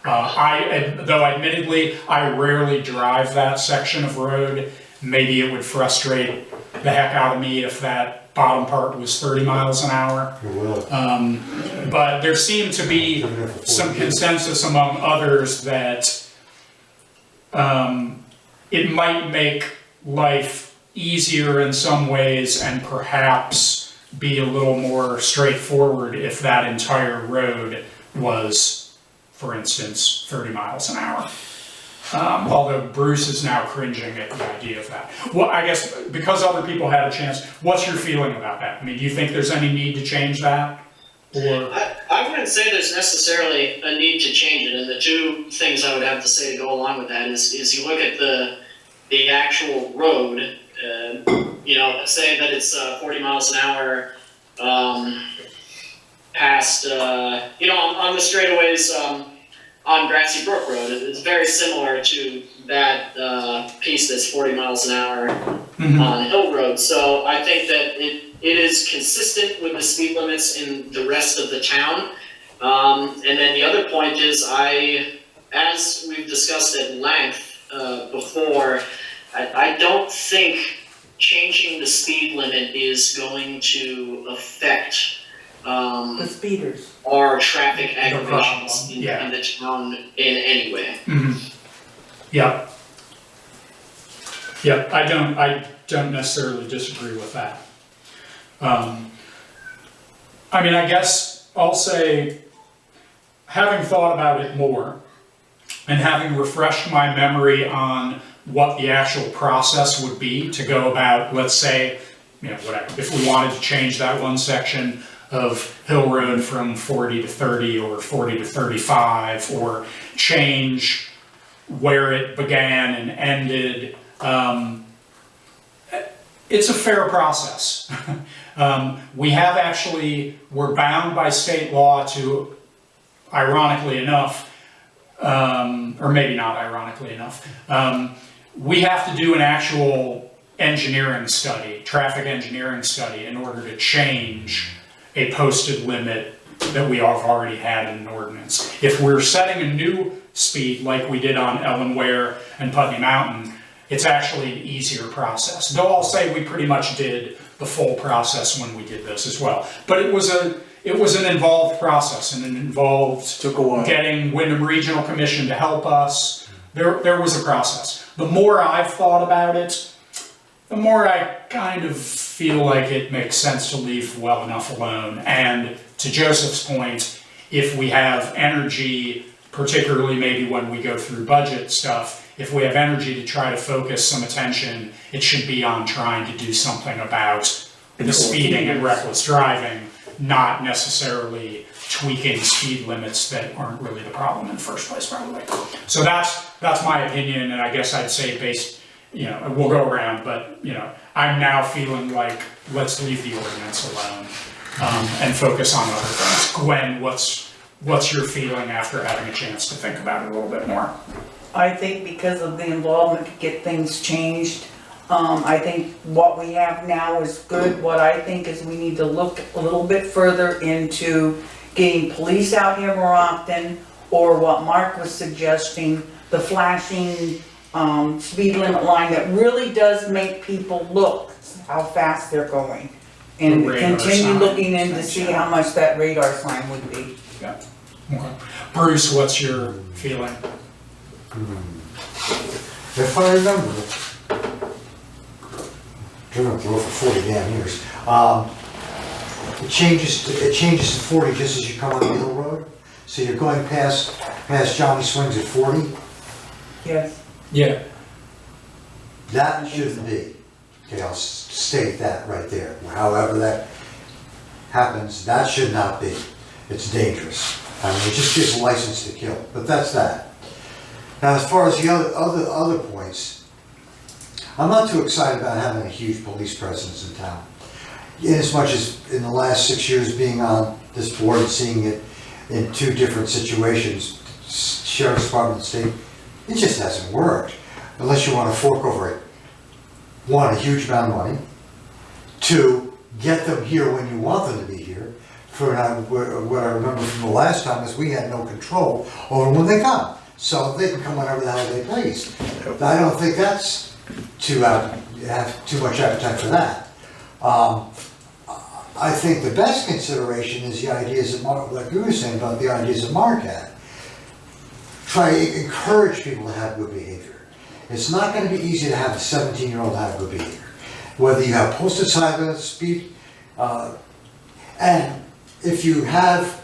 Though admittedly, I rarely drive that section of road. Maybe it would frustrate the heck out of me if that bottom part was 30 miles an hour. It will. But there seemed to be some consensus among others that it might make life easier in some ways and perhaps be a little more straightforward if that entire road was, for instance, 30 miles an hour. Although Bruce is now cringing at the idea of that. Well, I guess because other people had a chance, what's your feeling about that? I mean, do you think there's any need to change that? Or I wouldn't say there's necessarily a need to change it, and the two things I would have to say to go along with that is you look at the actual road, let's say that it's 40 miles an hour past, on the straightaways on Grassy Brook Road. It's very similar to that piece that's 40 miles an hour on Hill Road. So I think that it is consistent with the speed limits in the rest of the town. And then the other point is as we've discussed at length before, I don't think changing the speed limit is going to affect The speeders. our traffic aggravations in yeah. the town in any way. Yep. Yep, I don't necessarily disagree with that. I guess I'll say, having thought about it more and having refreshed my memory on what the actual process would be to go about, let's say, whatever, if we wanted to change that one section of Hill Road from 40 to 30 or 40 to 35, or change where it began and ended, it's a fair process. We're bound by state law to, ironically enough, or maybe not ironically enough, we have to do an actual engineering study, traffic engineering study, in order to change a posted limit that we have already had in an ordinance. If we're setting a new speed like we did on Ellen Ware and Putney Mountain, it's actually an easier process. Though I'll say we pretty much did the full process when we did this as well. But it was an involved process, and it involved Took a while. getting Wyndham Regional Commission to help us. There was a process. The more I've thought about it, the more I kind of feel like it makes sense to leave well enough alone. And to Joseph's point, if we have energy, particularly maybe when we go through budget stuff, if we have energy to try to focus some attention, it should be on trying to do something about the speeding and reckless driving, not necessarily tweaking speed limits that aren't really the problem in the first place, probably. So that's my opinion, and I guess I'd say we'll go around, but I'm now feeling like let's leave the ordinance alone and focus on other things. Gwen, what's your feeling after having a chance to think about it a little bit more? I think because of the involvement to get things changed, I think what we have now is good. What I think is we need to look a little bit further into getting police out here more often, or what Mark was suggesting, the flashing, speed limit line that really does make people look how fast they're going. And The radar continue sign. looking in to see how much that radar sign would be. Yeah, okay. Bruce, what's your feeling? If I remember, driven up the road for 40 damn years, it changes to 40 just as you come on the Hill Road. So you're going past Johnny Swings at 40, Yes. Yeah, that shouldn't be. Okay, I'll state that right there. However that happens, that should not be. It's dangerous. I mean, it just gives a license to kill, but that's that. Now, as far as the other points, I'm not too excited about having a huge police presence in town. As much as in the last 6 years being on this board and seeing it in two different situations, Sheriff's Department and state, it just hasn't worked. Unless you want to fork over it. One, a huge amount of money. Two, get them here when you want them to be here. What I remember from the last time is we had no control over when they come. So they can come whenever the hell they please. I don't think that's have too much appetite for that. I think the best consideration is the ideas that Mark, like you were saying about the ideas that Mark had. Try to encourage people to have good behavior. It's not going to be easy to have a 17-year-old have good behavior. Whether you have posted signs, speed, and if you have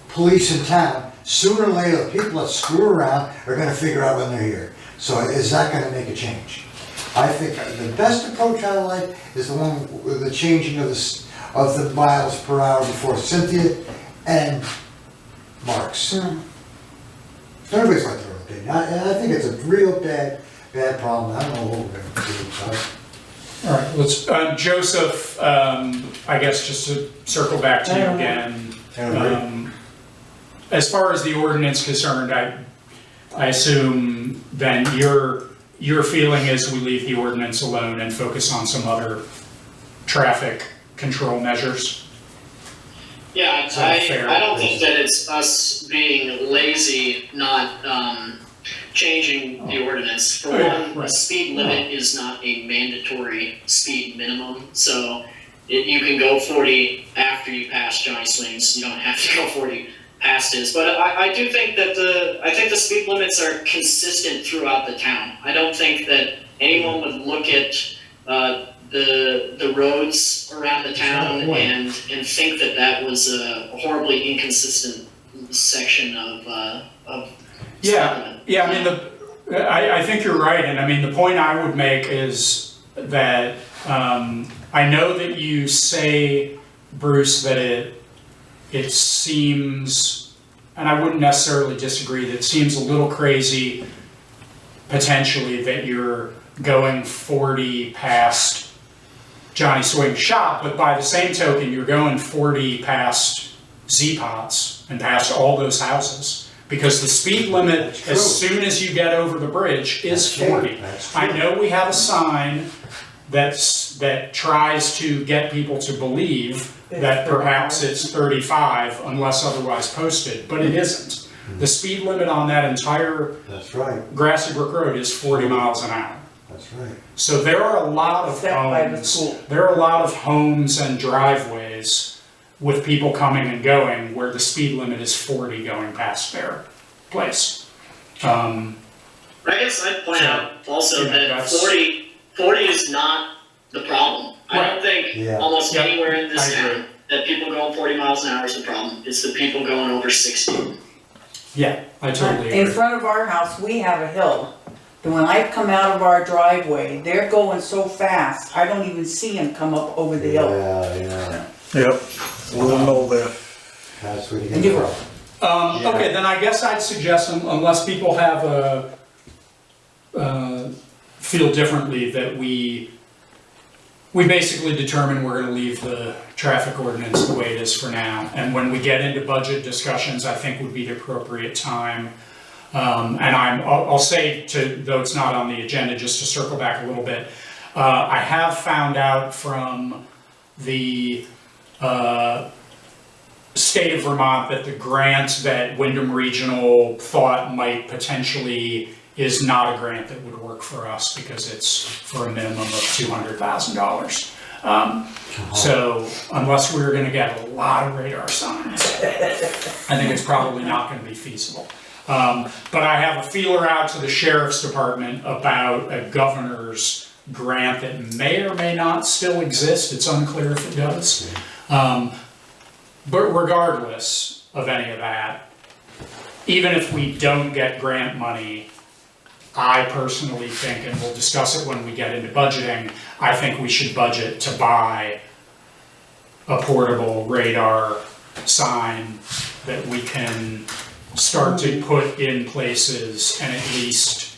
police in town, sooner or later the people that screw around are going to figure out when they're here. So is that going to make a change? I think the best approach I like is the one with the changing of the miles per hour before Cynthia and Mark's. Everybody's got their own opinion. I think it's a real bad problem. I don't know what we're going to do about it. all right, let's, Joseph, I guess just to circle back to you again. As far as the ordinance concerned, I assume then your feeling is we leave the ordinance alone and focus on some other traffic control measures? Yeah, Is that fair? I don't think that it's us being lazy, not changing the ordinance. For one, right. the speed limit is not a mandatory speed minimum, so you can go 40 after you pass Johnny Swings. You don't have to go 40 past his. But I do think that the speed limits are consistent throughout the town. I don't think that anyone would look at the roads around the town and think that was a horribly inconsistent section of Yeah, I mean, I think you're right, and I mean, the point I would make is that I know that you say, Bruce, that it seems, and I wouldn't necessarily disagree, that it seems a little crazy potentially that you're going 40 past Johnny Swing's shop, but by the same token, you're going 40 past Z-Pots and past all those houses. Because the speed limit, as soon as you get over the bridge, is 40. I know we have a sign that tries to get people to believe that perhaps it's 35 unless otherwise posted, but it isn't. The speed limit on that entire That's right. Grassy Brook Road is 40 miles an hour. That's right. So there are a lot of Set by the homes, school. there are a lot of homes and driveways with people coming and going where the speed limit is 40 going past their place. I guess I'd point out also yeah, that that's- 40 is not the problem. I don't think Yeah. almost Yeah, anywhere in this I agree. town that people going 40 miles an hour is the problem. It's the people going over 60. Yeah, I totally In agree. front of our house, we have a hill. And when I come out of our driveway, they're going so fast, I don't even see them come up over the hill. Yeah. Yep, we'll know that. That's where you get the problem. Okay, then I guess I'd suggest, unless people have feel differently, that we basically determine we're gonna leave the traffic ordinance the way it is for now. And when we get into budget discussions, I think would be the appropriate time And I'll say, though it's not on the agenda, just to circle back a little bit, I have found out from the state of Vermont that the grant that Wyndham Regional thought might potentially is not a grant that would work for us because it's for a minimum of $200,000. So unless we're gonna get a lot of radar signs, I think it's probably not gonna be feasible. But I have a feeler out to the sheriff's department about a governor's grant that may or may not still exist. It's unclear if it does. But regardless of any of that, even if we don't get grant money, I personally think, and we'll discuss it when we get into budgeting, I think we should budget to buy a portable radar sign that we can start to put in places and at least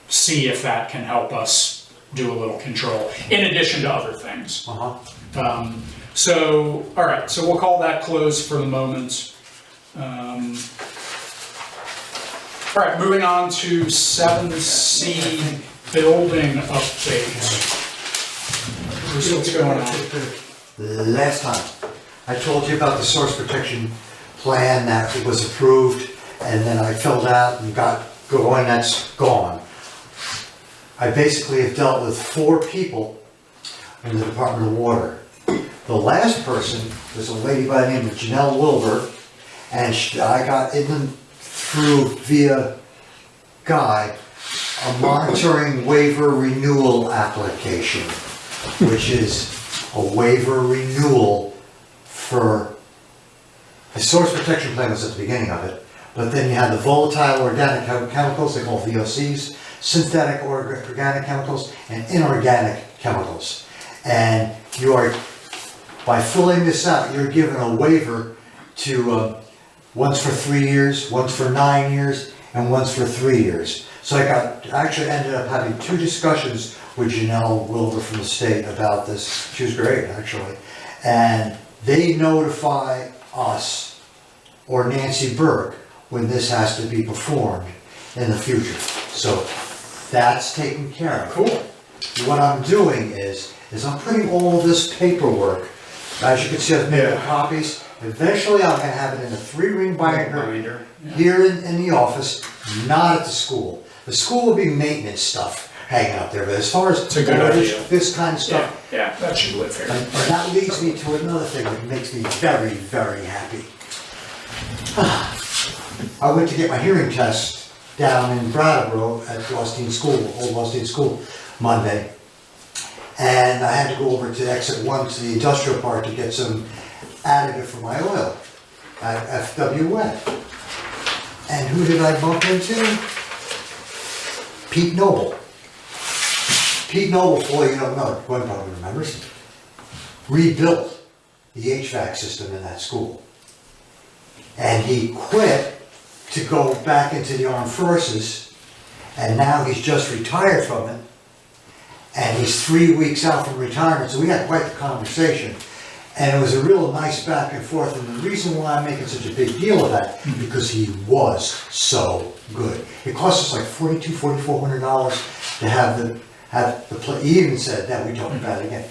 see if that can help us do a little control, in addition to other things. So, all right, so we'll call that closed for the moment. All right, moving on to 7C, building update. Bruce, what's going on? Last time, I told you about the source protection plan that was approved, and then I filled out and got going, that's gone. I basically have dealt with 4 people in the Department of Water. The last person was a lady by the name of Janelle Wilbur, and I got in through via Guy a monitoring waiver renewal application, which is a waiver renewal for the source protection plan was at the beginning of it, but then you had the volatile organic chemicals, they call VOCs, synthetic organic chemicals, and inorganic chemicals. And you are, by filling this out, you're given a waiver to once for 3 years, once for 9 years, and once for 3 years. So I actually ended up having 2 discussions with Janelle Wilbur from the state about this. She was great, actually. And they notify us, or Nancy Burke, when this has to be performed in the future. So that's taken care of. Cool. What I'm doing is I'm putting all of this paperwork, as you can see, I've made copies. Eventually I'm gonna have it in a 3-ring binder here in the office, not at the school. The school will be maintenance stuff hanging out there, but as far as It's a good idea. this kind of stuff, Yeah, that should live here. and that leads me to another thing that makes me very, very happy. I went to get my hearing test down in Brattleboro at Austin School, Old Austin School, Monday. And I had to go over to exit 1 to the industrial park to get some additive for my oil at FW Wet. And who did I bump into? Pete Noble. Pete Noble, for all you don't know, Gwen probably remembers, rebuilt the HVAC system in that school. And he quit to go back into the armed forces, and now he's just retired from it. And he's 3 weeks out from retirement, so we had quite the conversation. And it was a real nice back and forth, and the reason why I'm making such a big deal of that, because he was so good. It cost us like $4,400 to have the place. He even said that, we talked about it again.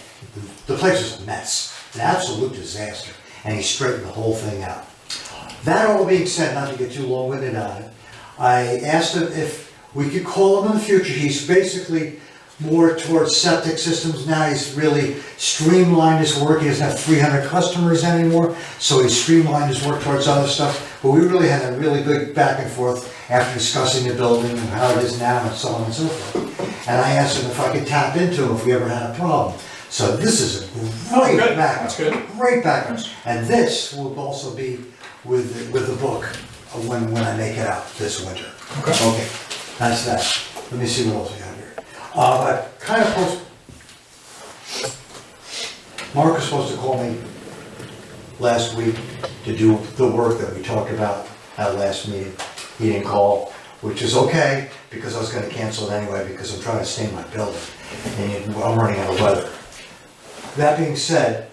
The place was a mess, an absolute disaster, and he straightened the whole thing out. That all being said, not to get too long-winded on it, I asked him if we could call him in the future. He's basically more towards septic systems now. He's really streamlined his work. He doesn't have 300 customers anymore, so he's streamlined his work towards other stuff. But we really had a really good back and forth after discussing the building and how it is now and so on and so forth. And I asked him if I could tap into him if we ever had a problem. So this is a great backup. That's good. Great backup. And this will also be with the book when I make it out this winter. Okay, that's that. Let me see what else we have here. I kind of Mark was supposed to call me last week to do the work that we talked about at last meeting. He didn't call, which is okay, because I was gonna cancel it anyway, because I'm trying to stay in my building, and I'm running out of weather. That being said,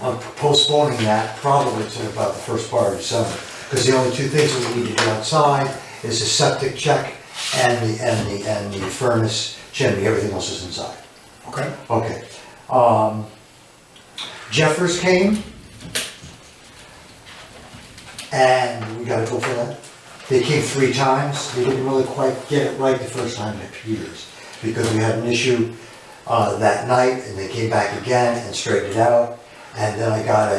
I'm postponing that probably to about the first part of December. because the only two things that we need to do outside is a septic check and the furnace chimney, everything else is inside. Okay. Okay. Jeffers came, and we gotta go for that. They came 3 times, they didn't really quite get it right the first time in Peters, because we had an issue that night, and they came back again and straightened it out, and then I got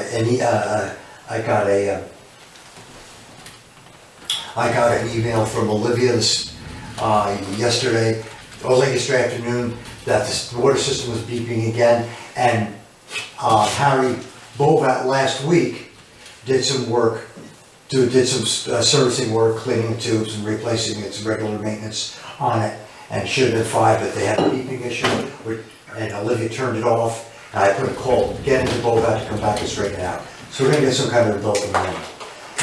an email from Olivia yesterday, or late yesterday afternoon, that the water system was beeping again, and Harry Bovat last week did some work, did some servicing work, cleaning the tubes and replacing its regular maintenance on it, and should have been 5, but they had a beeping issue, and Olivia turned it off, and I put a call again to Bovat to come back and straighten it out. So we're gonna get some kind of bill from them.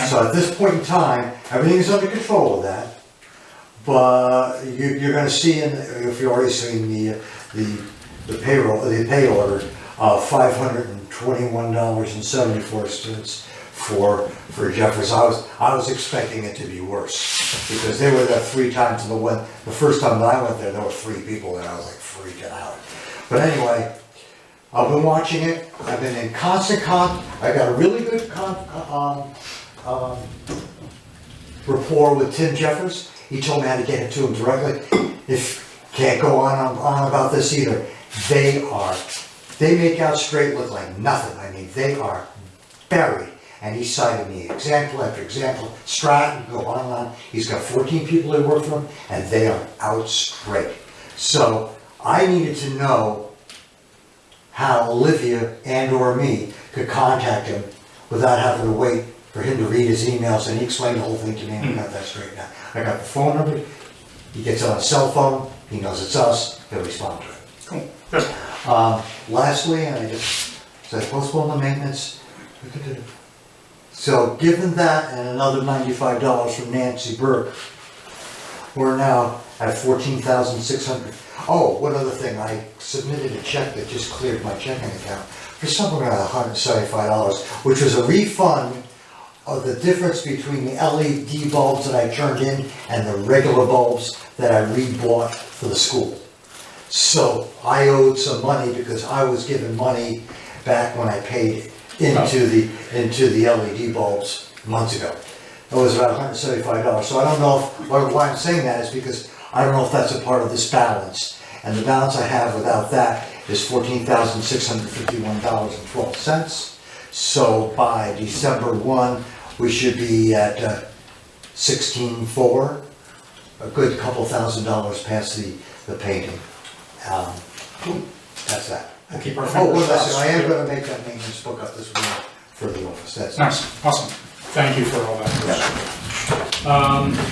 So at this point in time, everything is under control with that, but you're gonna see, if you're already seeing the payroll, the pay order, $521.74 for Jeffers. I was expecting it to be worse, because they were there 3 times, and the first time that I went there were 3 people there, I was like freaking out. But anyway, I've been watching it, I've been in constant I got a really good rapport with Tim Jeffers. He told me how to get it to him directly. Can't go on about this either. They make out straight look like nothing. I mean, they are buried. And he cited me example after example. Stratton, go on and on. He's got 14 people that work for him, and they are out straight. So I needed to know how Olivia and or me could contact him without having to wait for him to read his emails, and he explained the whole thing to me, and we got that straightened out. I got the phone number, he gets it on a cell phone, he knows it's us, he'll respond to it. Cool. Good. Lastly, and I just said postpone the maintenance. So given that and another $95 from Nancy Burke, we're now at $14,600. Oh, one other thing, I submitted a check that just cleared my checking account for something around $175, which was a refund of the difference between the LED bulbs that I turned in and the regular bulbs that I rebought for the school. So I owed some money because I was given money back when I paid into the LED bulbs months ago. It was about $175. So I don't know why I'm saying that is because I don't know if that's a part of this balance. And the balance I have without that is $14,651.12. So by December 1, we should be at $16,400, a good couple $1,000 past the painting. That's that. We'll keep our Oh, fingers one last crossed. thing, I am gonna make that maintenance book up this week for the office, that's it. Nice, awesome. Thank you for all that.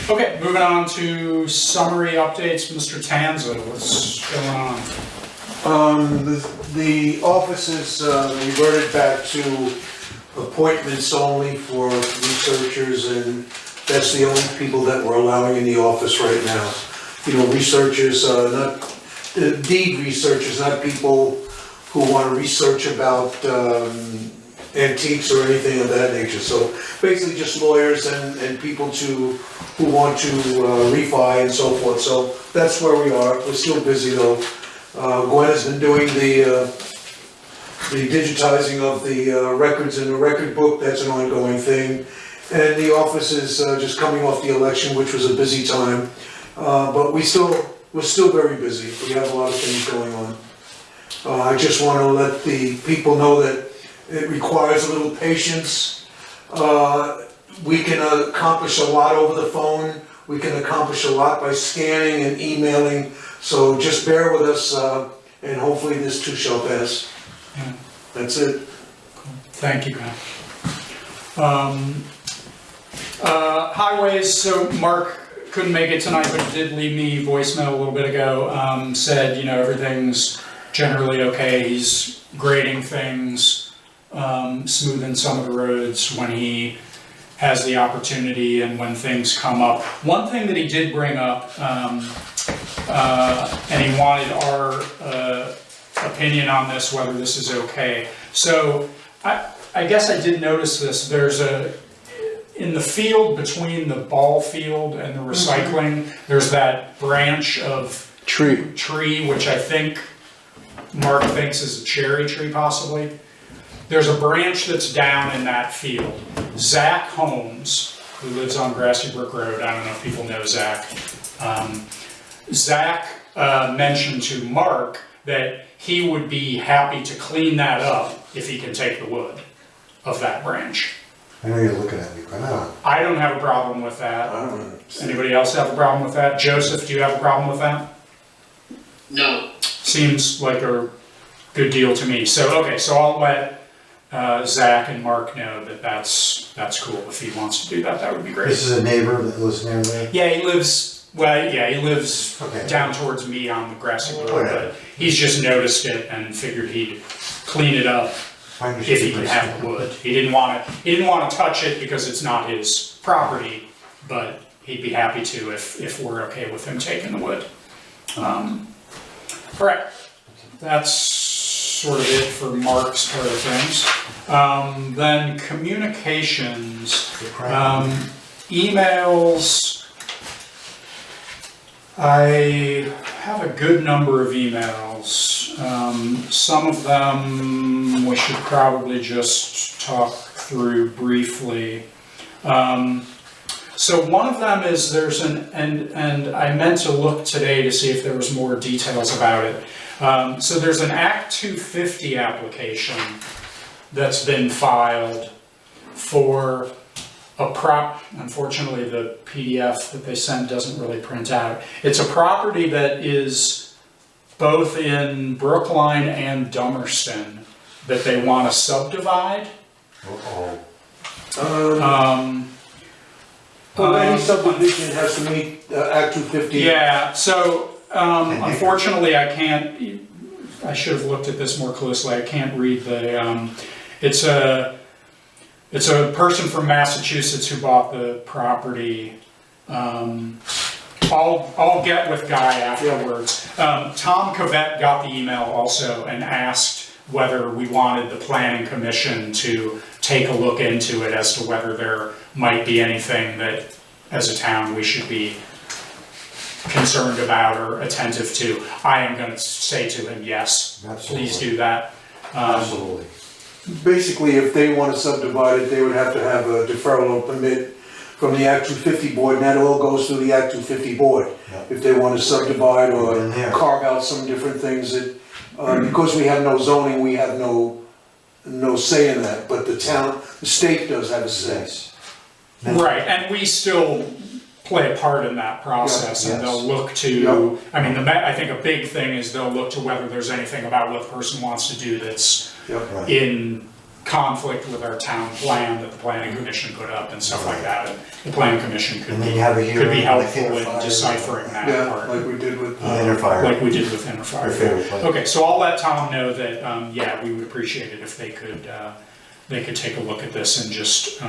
Okay, moving on to summary updates, Mr. Tanza, what's going on? The office is reverted back to appointments only for researchers, and that's the only people that we're allowing in the office right now. You know, researchers, deed researchers, not people who want to research about antiques or anything of that nature. So basically just lawyers and people who want to refi and so forth. So that's where we are. We're still busy though. Gwen has been doing the digitizing of the records in the record book. That's an ongoing thing. And the office is just coming off the election, which was a busy time. But we're still very busy. We have a lot of things going on. I just want to let the people know that it requires a little patience. We can accomplish a lot over the phone. We can accomplish a lot by scanning and emailing. So just bear with us, and hopefully this too shall pass. Yeah. That's it. Thank you, Grant. Highways, so Mark couldn't make it tonight, but he did leave me voicemail a little bit ago, said, everything's generally okay, he's grading things, smoothing some of the roads when he has the opportunity and when things come up. One thing that he did bring up, and he wanted our opinion on this, whether this is okay. So I guess I did notice this, there's in the field between the ball field and the recycling, there's that branch of tree, which I think Mark thinks is a cherry tree possibly. There's a branch that's down in that field. Zach Holmes, who lives on Grassy Brook Road, I don't know if people know Zach. Zach mentioned to Mark that he would be happy to clean that up if he can take the wood of that branch. I know you're looking at me, but I don't have a problem with that. I don't know. Anybody else have a problem with that? Joseph, do you have a problem with that? No. Seems like a good deal to me. So, okay, so I'll let Zach and Mark know that that's cool. If he wants to do that, that would be great. this is a neighbor that lives near there? Yeah, he lives Okay. down towards me on the Grassy Brook, Whatever. but he's just noticed it and figured he'd clean it up I if he understand. could have the wood. He didn't want to touch it because it's not his property, but he'd be happy to if we're okay with him taking the wood. All right, that's sort of it for Mark's part of things. Then communications, emails. I have a good number of emails. Some of them we should probably just talk through briefly. So one of them is there's and I meant to look today to see if there was more details about it. So there's an Act 250 application that's been filed for unfortunately the PDF that they sent doesn't really print out. It's a property that is both in Brookline and Dummerston that they want to subdivide. Any subdivision has to meet Act 250. Yeah, so unfortunately I should have looked at this more closely. I can't read the, it's a person from Massachusetts who bought the property. I'll get with Guy afterwards. Tom Cavett got the email also and asked whether we wanted the planning commission to take a look into it as to whether there might be anything that as a town we should be concerned about or attentive to. I am going to say to him, yes, Absolutely. please do that. Absolutely. Basically, if they want to subdivide it, they would have to have a deferral of permit from the Act 250 board, and that all goes through the Act 250 board. Yep. If they want to subdivide or In there. carve out some different things that, because we have no zoning, we have no say in that, but the state does have a say. Yes. Right, and we still play a part in that process, Yeah, and yes. they'll look to, Yep. I mean, I think a big thing is they'll look to whether there's anything about what the person wants to do that's Yep. Right. in conflict with our town plan that the planning commission put up and stuff like that, and the planning commission could And then be, you have a could hearing. be like helpful in Interfire. deciphering that Yeah, part. like we did with. Interfire. Like we did with Your Interfire. favorite place. Okay, so I'll let Tom know that, yeah, we would appreciate it if they could take a look at this and just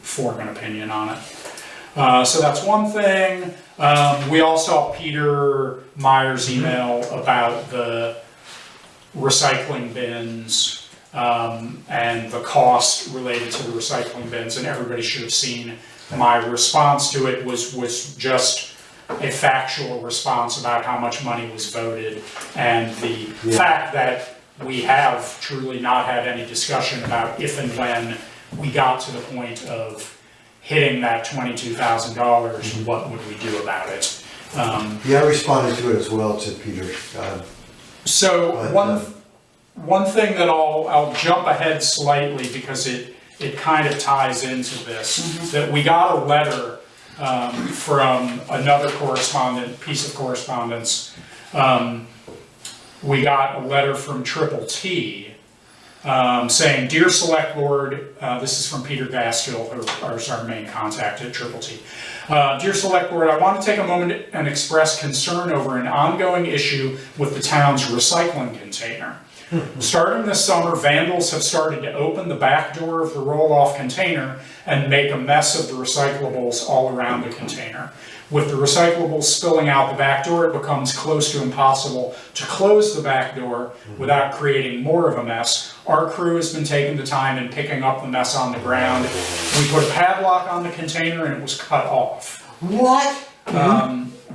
form an opinion on it. So that's one thing. We all saw Peter Meyer's email about the recycling bins and the cost related to the recycling bins, and everybody should have seen my response to it was just a factual response about how much money was voted and the fact that we have truly not had any discussion about if and when we got to the point of hitting that $22,000, what would we do about it? Yeah, I responded to it as well to Peter. So But, one thing that I'll jump ahead slightly because it kind of ties into this, that we got a letter from another piece of correspondence. We got a letter from Triple T saying, "Dear Select Board," this is from Peter Gaskill, who is our main contact at Triple T. "Dear Select Board, I want to take a moment and express concern over an ongoing issue with the town's recycling container. Starting this summer, vandals have started to open the back door of the roll-off container and make a mess of the recyclables all around the container. With the recyclables spilling out the back door, it becomes close to impossible to close the back door without creating more of a mess. Our crew has been taking the time and picking up the mess on the ground. We put a padlock on the container and it was cut off. What?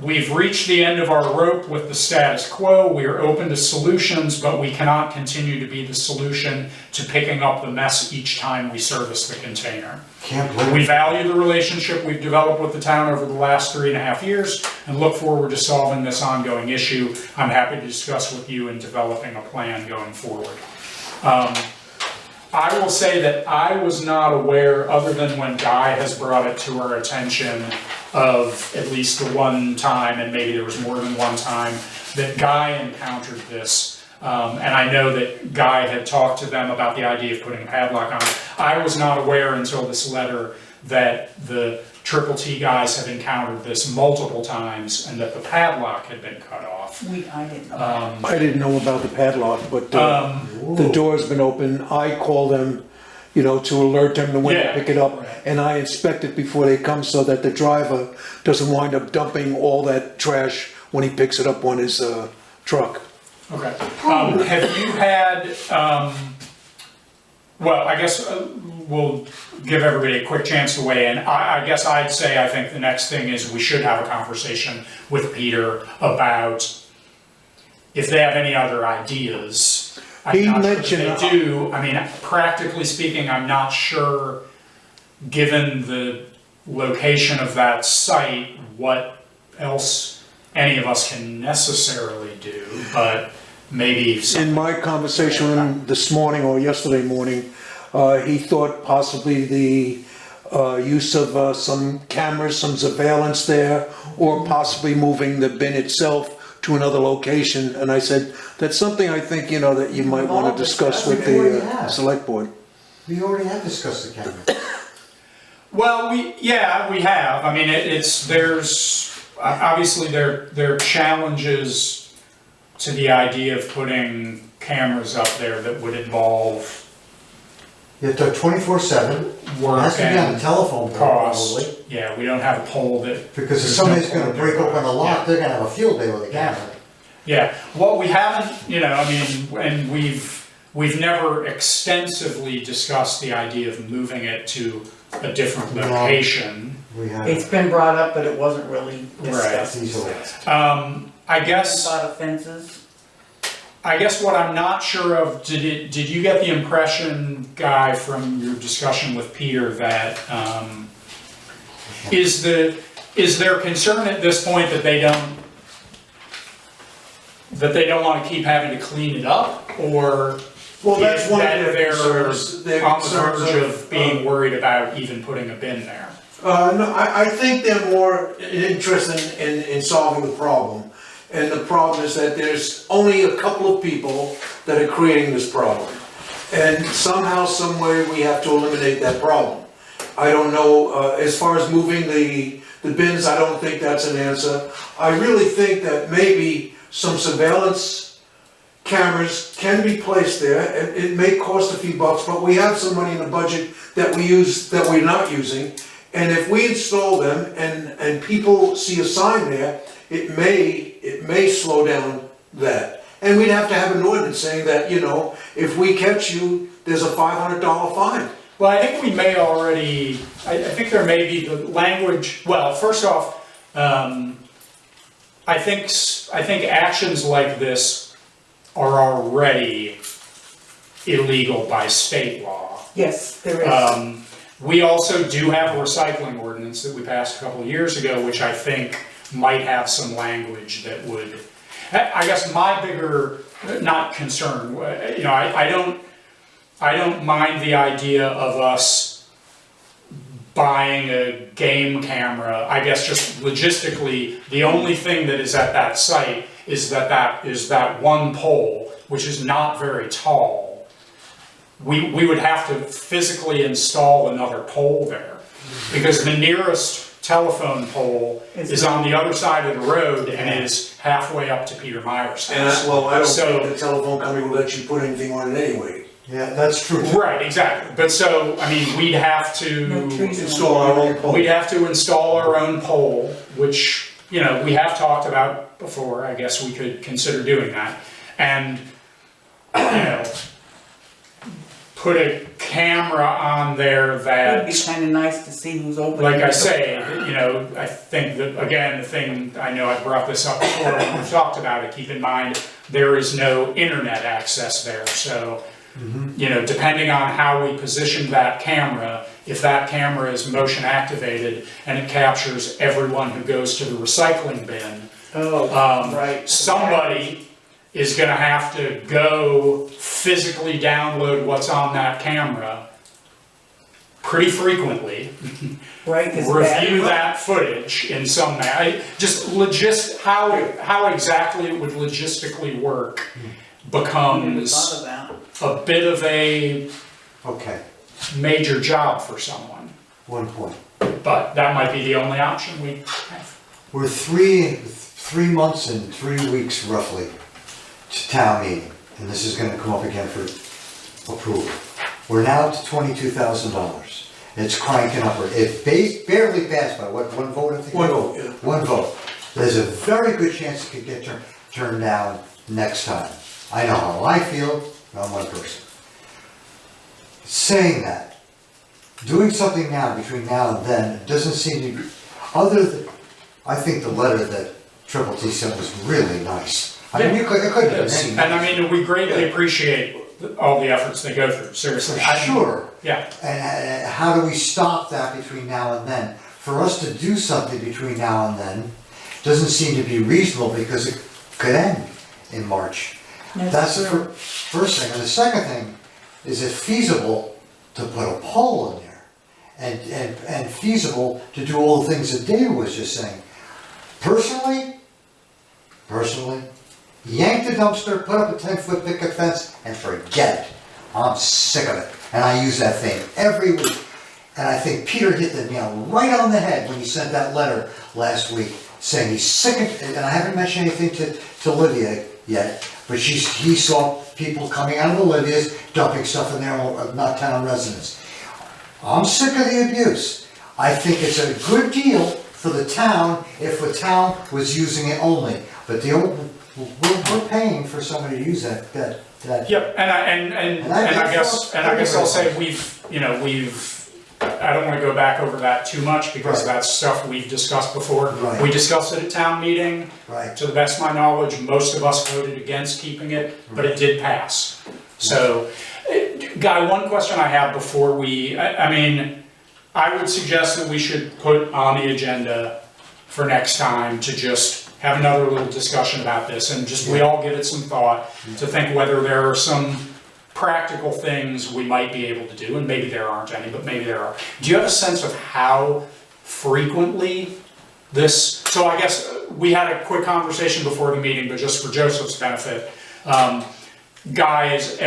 We've reached the end of our rope with the status quo. We are open to solutions, but we cannot continue to be the solution to picking up the mess each time we service the container. Can't believe We it. value the relationship we've developed with the town over the last 3.5 years and look forward to solving this ongoing issue. I'm happy to discuss with you in developing a plan going forward. I will say that I was not aware, other than when Guy has brought it to our attention, of at least the one time, and maybe there was more than one time, that Guy encountered this. And I know that Guy had talked to them about the idea of putting a padlock on it. I was not aware until this letter that the Triple T guys had encountered this multiple times and that the padlock had been cut off. I didn't know. I didn't know about the padlock, but the door's been open. I call them, you know, to alert them when Yeah. they pick it up. Right. And I inspect it before they come so that the driver doesn't wind up dumping all that trash when he picks it up on his truck. Okay. Have you had, well, I guess we'll give everybody a quick chance to weigh in. I guess I'd say I think the next thing is we should have a conversation with Peter about if they have any other ideas. He I'm not mentioned- sure if they do. I mean, practically speaking, I'm not sure, given the location of that site, what else any of us can necessarily do, but maybe. In my conversation with him this morning or yesterday morning, he thought possibly the use of some cameras, some surveillance there, or possibly moving the bin itself to another location. And I said, that's something I think, you know, that you might want to discuss with the select board. We already have discussed the camera. Well, we have. I mean, there's obviously there are challenges to the idea of putting cameras up there that would involve You have to 24/7, work has to be on and the telephone pole cost. probably. Yeah, we don't have a pole that. Because if there's somebody's no gonna pole break there. open a lock, they're gonna have a field day with a camera. Yeah, what we haven't, you know, I mean, and we've never extensively discussed the idea of moving it to a different No. location. We have It's been brought up, but it wasn't really discussed. easily. I guess. A lot of fences. I guess what I'm not sure of, did you get the impression, Guy, from your discussion with Peter that, is there concern at this point that they don't want to keep having to clean it up, or Well, that's one of that their they're concerns. Their on the concerns verge of being worried about even putting a bin there? No, I think they're more interested in solving the problem. And the problem is that there's only a couple of people that are creating this problem. And somehow, some way, we have to eliminate that problem. I don't know, as far as moving the bins, I don't think that's an answer. I really think that maybe some surveillance cameras can be placed there. It may cost a few bucks, but we have some money in the budget that we're not using. And if we install them and people see a sign there, it may slow down that. And we'd have to have an ordinance saying that, you know, if we catch you, there's a $500 fine. Well, I think we may already, I think there may be the language, well, first off, I think actions like this are already illegal by state law. Yes, there is. We also do have a recycling ordinance that we passed a couple of years ago, which I think might have some language that would, I guess my bigger, not concern, you know, I don't mind the idea of us buying a game camera. I guess just logistically, the only thing that is at that site is that one pole, which is not very tall. We would have to physically install another pole there, because the nearest telephone pole is on the other side of the road and is halfway up to Peter Meyer's And house. I don't So- think the telephone company will let you put anything on it anyway. Yeah, that's true too. Right, exactly. But so, I mean, we'd have No to trees. Install our own pole. we'd have to install our own pole, which, you know, we have talked about before. I guess we could consider doing that. And, you know, put a camera on there It'd be that, kinda nice to see who's open. like I say, you know, I think that, again, the thing, I know I brought this up before when we've talked about it, keep in mind, there is no internet access there. So, you know, depending on how we position that camera, if that camera is motion activated and it captures everyone who goes to the recycling bin, Oh, right. somebody is gonna have to go physically download what's on that camera pretty frequently, Right, 'cause review that footage in some manner. How exactly it would logistically work becomes Thought of that. a bit of a Okay, major job for someone. one point. But that might be the only option we have. We're 3 months and 3 weeks roughly to town meeting, and this is gonna come up again for approval. We're now to $22,000. It's cranking upward. It barely passed by what, one vote I think? One vote, yeah. One vote. There's a very good chance it could get turned down next time. I know how I feel, I'm one person. Saying that, doing something now, between now and then, doesn't seem to be, other than, I think the letter that Triple T sent was really nice. I mean, it could have been Yes, any. and I mean, we greatly appreciate all the efforts they go through, seriously. Sure. Yeah, And how do we stop that between now and then? For us to do something between now and then doesn't seem to be reasonable because it could end in March. That's the first thing. And the second thing, is it feasible to put a pole in there? And feasible to do all the things that Dave was just saying? Personally, yank the dumpster, put up a 10-foot picket fence, and forget it. I'm sick of it, and I use that thing every week. And I think Peter hit the nail right on the head when he sent that letter last week, saying he's sick of it, and I haven't mentioned anything to Olivia yet, but he saw people coming out of Olivia's, dumping stuff in there, not town residents. I'm sick of the abuse. I think it's a good deal for the town if the town was using it only, but we're paying for somebody to use that. yep, and I guess I'll say I don't wanna go back over that too much because Right. that's stuff we've discussed before. Right. We discussed it at town meeting. Right. To the best of my knowledge, most of us voted against keeping it, but it did pass. So, Guy, one question I have before I would suggest that we should put on the agenda for next time to just have another little discussion about this and just we all give it some thought to think whether there are some practical things we might be able to do, and maybe there aren't any, but maybe there are. Do you have a sense of how frequently this, so I guess we had a quick conversation before the meeting, but just for Joseph's benefit, guys,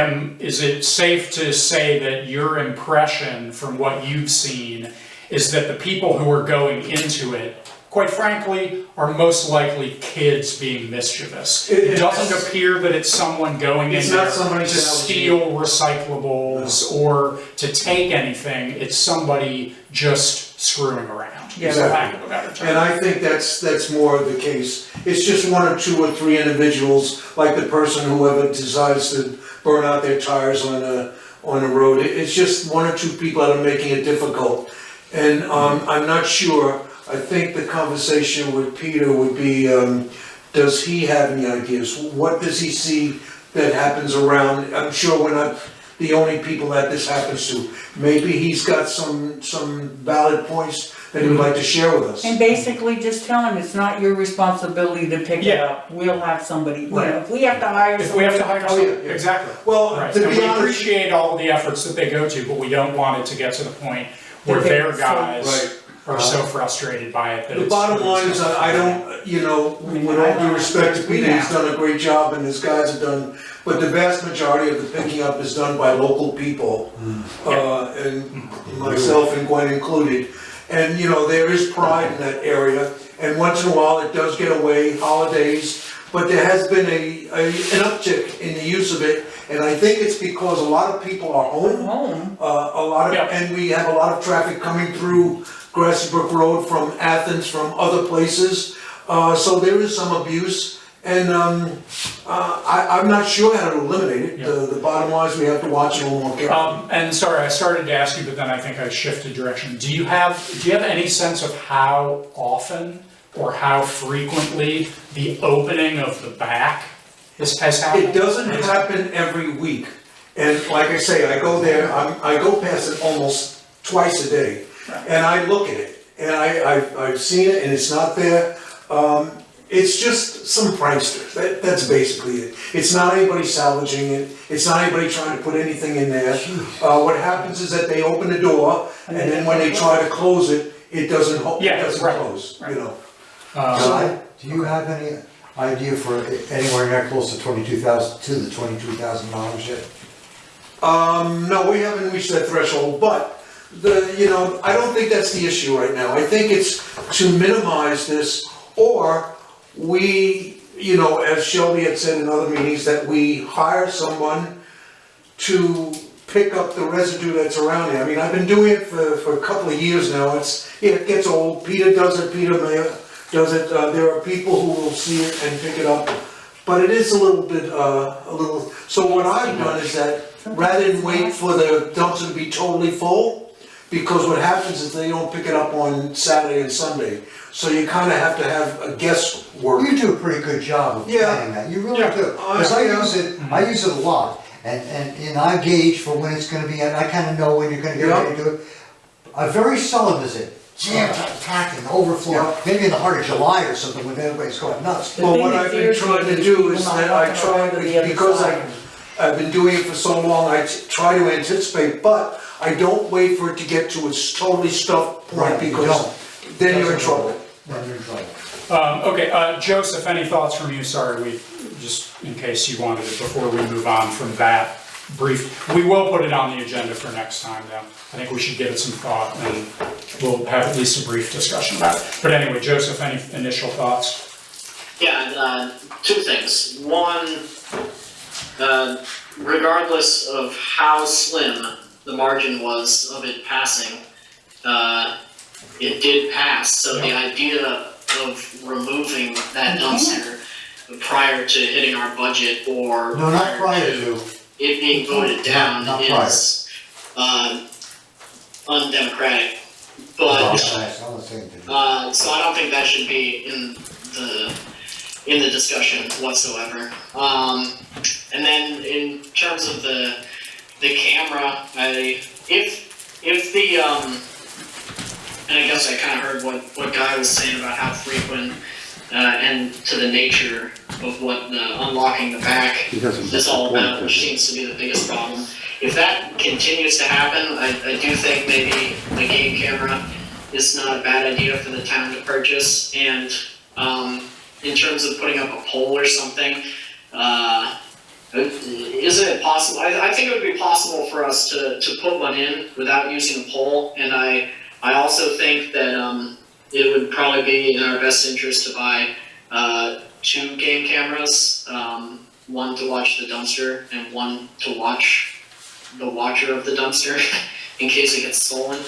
is it safe to say that your impression from what you've seen is that the people who are going into it, quite frankly, are most likely kids being mischievous? It doesn't appear that it's someone going in there to steal recyclables or to take anything. It's somebody just screwing around, for lack of a better term. And I think that's more of the case. It's just 1 or 2 or 3 individuals, like the person whoever decides to burn out their tires on a road. It's just 1 or 2 people that are making it difficult. And I'm not sure. I think the conversation with Peter would be, does he have any ideas? What does he see that happens around? I'm sure we're not the only people that this happens to. Maybe he's got some valid points that he would like to share with us. And basically just tell him it's not your responsibility to pick it Yeah. up. We'll have somebody, Right. if we have to hire somebody. If we have to hire somebody, yeah. exactly. Well, Right. to And be we honest, appreciate all of the efforts that they go to, but we don't want it to get to the point where That they- their guys Right. are so frustrated by it that the it's. bottom line is I don't, with all due respect to Peter, he's done a great job and his guys have done, but the vast majority of the picking up is done by local people. And myself and Gwen included. And, there is pride in that area, and once in a while it does get away, holidays, but there has been an uptick in the use of it, and I think it's because a lot of people are home. Yeah. And we have a lot of traffic coming through Grassy Brook Road from Athens, from other places. So there is some abuse, and I'm not sure how to eliminate it. Yeah. The bottom line is we have to watch it a little more carefully. And sorry, I started to ask you, but then I think I shifted direction. Do you have any sense of how often or how frequently the opening of the back has happened? It doesn't happen every week, and like I say, I go there, I go past it almost twice a day, and I look at it, and I've seen it, and it's not there. It's just some pranksters, that's basically it. It's not anybody salvaging it, it's not anybody trying to put anything in there. What happens is that they open the door, and then when they try to close it, it doesn't close, you know. Do you have any idea for anywhere near close to $22,000 yet? No, we haven't reached that threshold, but I don't think that's the issue right now. I think it's to minimize this, or we, as Shelby had said in other meetings, that we hire someone to pick up the residue that's around there. I mean, I've been doing it for a couple of years now. It gets old. Peter does it, Peter Mayer does it. There are people who will see it and pick it up, but it is a little bit, so what I've done is that rather than wait for the dumpster to be totally full, because what happens is they don't pick it up on Saturday and Sunday, so you kinda have to have a guesswork. You do a pretty good job of planning that, you really do. Because I use it a lot, and I gauge for when it's gonna be, and I kinda know when you're gonna get ready to do it. Very seldom is it packed and overflowing, maybe in the heart of July or something when everybody's going nuts. Well, what I've been trying to do is that because I've been doing it for so long, I try to anticipate, but I don't wait for it to get to its totally stuffed point, Right, you because don't. then you're in trouble. Then you're in trouble. Okay, Joseph, any thoughts from you? Sorry, just in case you wanted it before we move on from that brief. We will put it on the agenda for next time though. I think we should give it some thought and we'll have at least a brief discussion about it. But anyway, Joseph, any initial thoughts? Yeah, two things. One, regardless of how slim the margin was of it passing, it did pass. So the idea of removing that dumpster prior to hitting our budget or No, not prior to. it being voted down Not is undemocratic. But so I don't think that should be in the discussion whatsoever. And then in terms of the camera, if the and I guess I kind of heard what Guy was saying about how frequent and to the nature of what the unlocking the back is all about, which seems to be the biggest problem. If that continues to happen, I do think maybe the game camera is not a bad idea for the town to purchase. And in terms of putting up a pole or something, isn't it possible? I think it would be possible for us to put one in without using a pole. And I also think that it would probably be in our best interest to buy 2 game cameras, one to watch the dumpster and one to watch the watcher of the dumpster in case it gets stolen.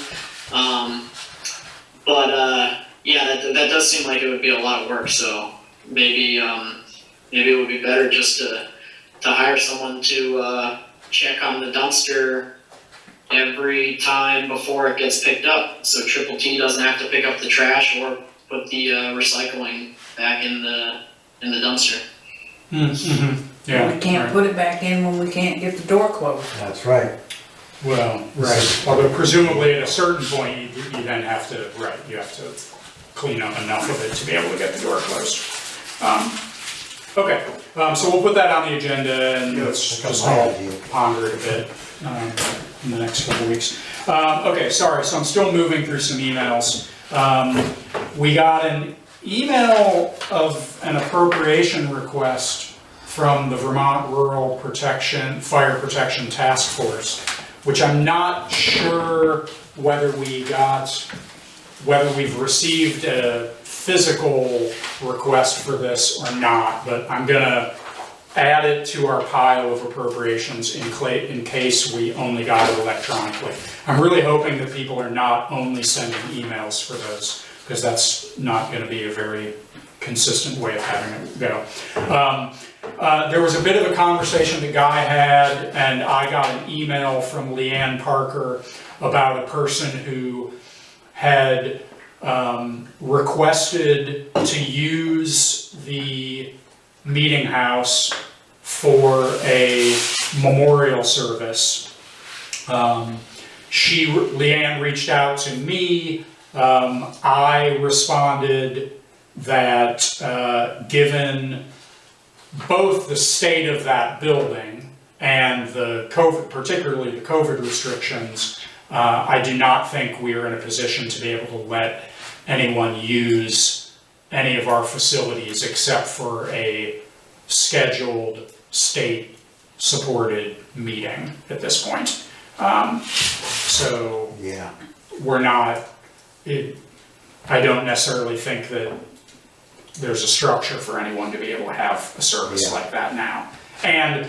Yeah, that does seem like it would be a lot of work. So maybe it would be better just to hire someone to check on the dumpster every time before it gets picked up, so Triple T doesn't have to pick up the trash or put the recycling back in the dumpster. Mm-hmm. Yeah. We can't put it back in when we can't get the door closed. That's right. Well, right. Although presumably at a certain point, you then have to, you have to clean up enough of it to be able to get the door closed. Okay, so we'll put that on the agenda and let's just all ponder it a bit in the next couple weeks. Okay, sorry, so I'm still moving through some emails. We got an email of an appropriation request from the Vermont Rural Fire Protection Task Force, which I'm not sure whether we've received a physical request for this or not, but I'm gonna add it to our pile of appropriations in case we only got it electronically. I'm really hoping that people are not only sending emails for those, because that's not gonna be a very consistent way of having it go. There was a bit of a conversation that Guy had, and I got an email from Leanne Parker about a person who had requested to use the meeting house for a memorial service. Leanne reached out to me. I responded that given both the state of that building and the COVID, particularly the COVID restrictions, I do not think we are in a position to be able to let anyone use any of our facilities except for a scheduled state-supported meeting at this point. So Yeah. we're not, I don't necessarily think that there's a structure for anyone to be able to have a service like that now. And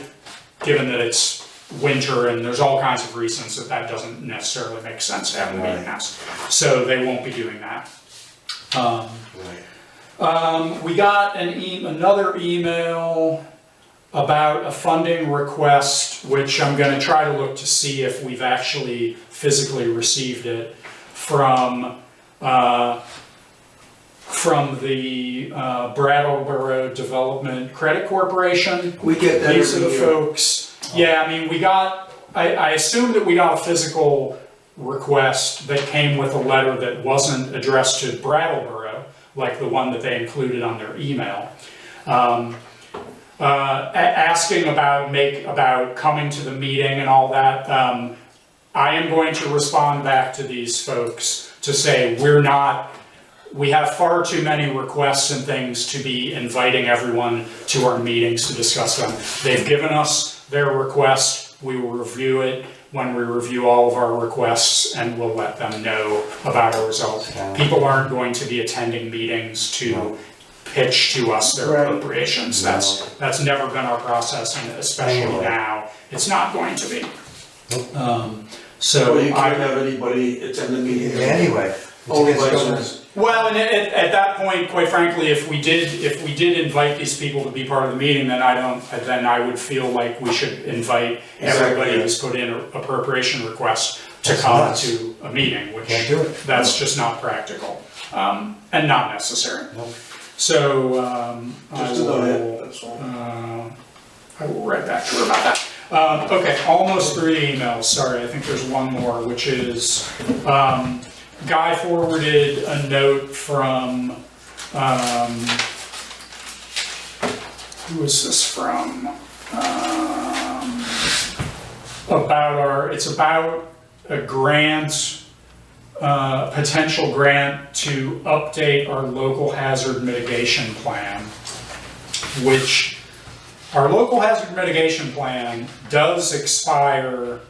given that it's winter and there's all kinds of reasons that doesn't necessarily make sense to have a meeting house. So they won't be doing that. We got another email about a funding request, which I'm gonna try to look to see if we've actually physically received it from the Brattleboro Development Credit Corporation. We get that These are the every year. folks, yeah, I mean, I assume that we got a physical request that came with a letter that wasn't addressed to Brattleboro, like the one that they included on their email. Asking about coming to the meeting and all that. I am going to respond back to these folks to say we have far too many requests and things to be inviting everyone to our meetings to discuss them. They've given us their request, we will review it when we review all of our requests, and we'll let them know about our results. People aren't going to be attending meetings to pitch to us their appropriations. That's never been our process, and especially now, it's not going to be. So Well, you can't have anybody attend the meeting. Anyway. Only by Zoom. Well, and at that point, quite frankly, if we did invite these people to be part of the meeting, then I would feel like we should invite everybody who's put in an appropriation request to come to a meeting, which Can't do it. that's just not practical, and not necessary. Nope. So, Just a note, that's all. I will write back to her about that. Okay, almost 3 emails, sorry, I think there's one more, which is, Guy forwarded a note from, who is this from? It's about a grant, potential grant to update our local hazard mitigation plan, which our local hazard mitigation plan does expire,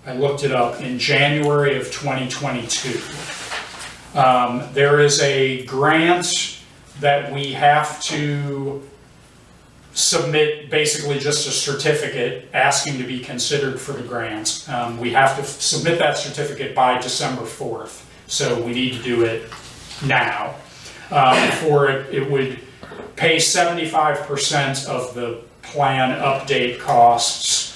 I looked it up, in January of 2022. There is a grant that we have to submit, basically just a certificate asking to be considered for the grant. We have to submit that certificate by December 4th, so we need to do it now. For it would pay 75% of the plan update costs.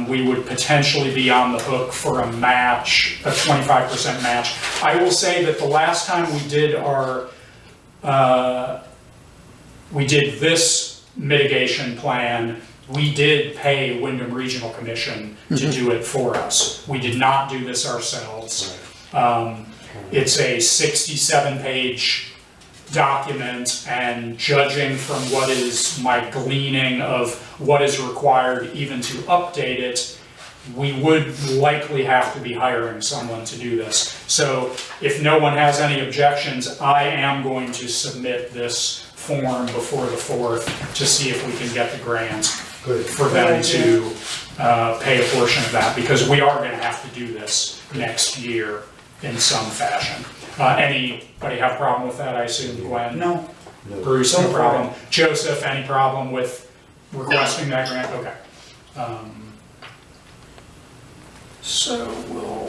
We would potentially be on the hook for a match, a 25% match. I will say that the last time we did this mitigation plan, we did pay Wyndham Regional Commission to do it for us. We did not do this ourselves. It's a 67-page document, and judging from what is my gleaning of what is required even to update it, we would likely have to be hiring someone to do this. So if no one has any objections, I am going to submit this form before the 4th to see if we can get the grant for them to pay a portion of that, because we are going to have to do this next year in some fashion. Anybody have a problem with that? I assume Gwen? No, Bruce, Go no for problem. Joseph, any problem with requesting that grant? Okay. So we'll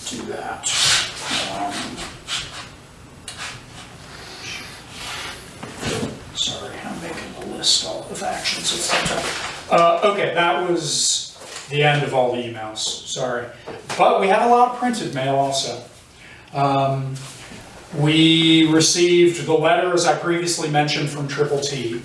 do that. Sorry, I'm making a list all of actions and stuff. Okay, that was the end of all the emails, sorry. But we have a lot of printed mail also. We received the letter, as I previously mentioned, from Triple T,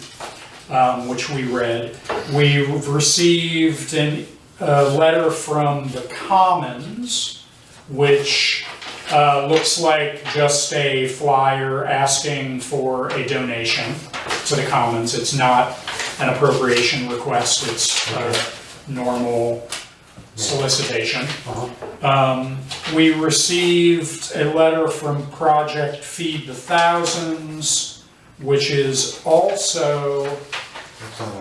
which we read. We received a letter from the Commons, which looks like just a flyer asking for a donation to the Commons. It's not an appropriation request, it's a normal solicitation. We received a letter from Project Feed the Thousands, which is also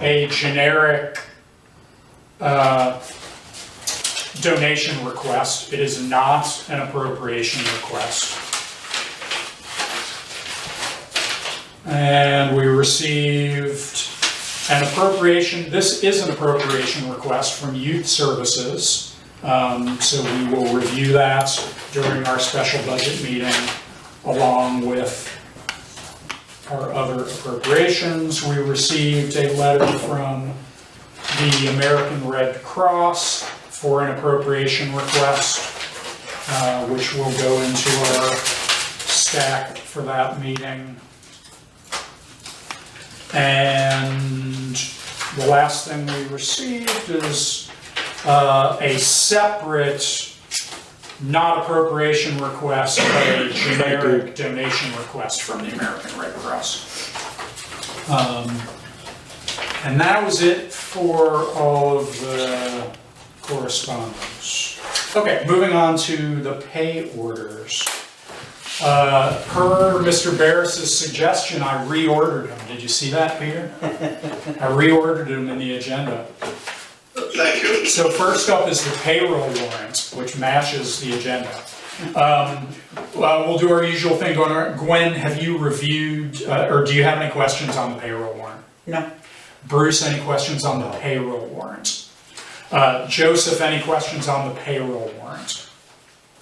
a generic donation request. It is not an appropriation request. And we received an appropriation, this is an appropriation request from Youth Services. So we will review that during our special budget meeting along with our other appropriations. We received a letter from the American Red Cross for an appropriation request, which will go into our stack for that meeting. And the last thing we received is a separate, not appropriation request, but a generic donation request from the American Red Cross. And that was it for all of the correspondence. Okay, moving on to the pay orders. Per Mr. Barris's suggestion, I reordered them. Did you see that, Peter? I reordered them in the agenda. Thank you. So first up is the payroll warrant, which matches the agenda. Well, we'll do our usual thing. Gwen, have you reviewed, or do you have any questions on the payroll warrant? no, Bruce, any questions on the payroll warrant? Joseph, any questions on the payroll warrant?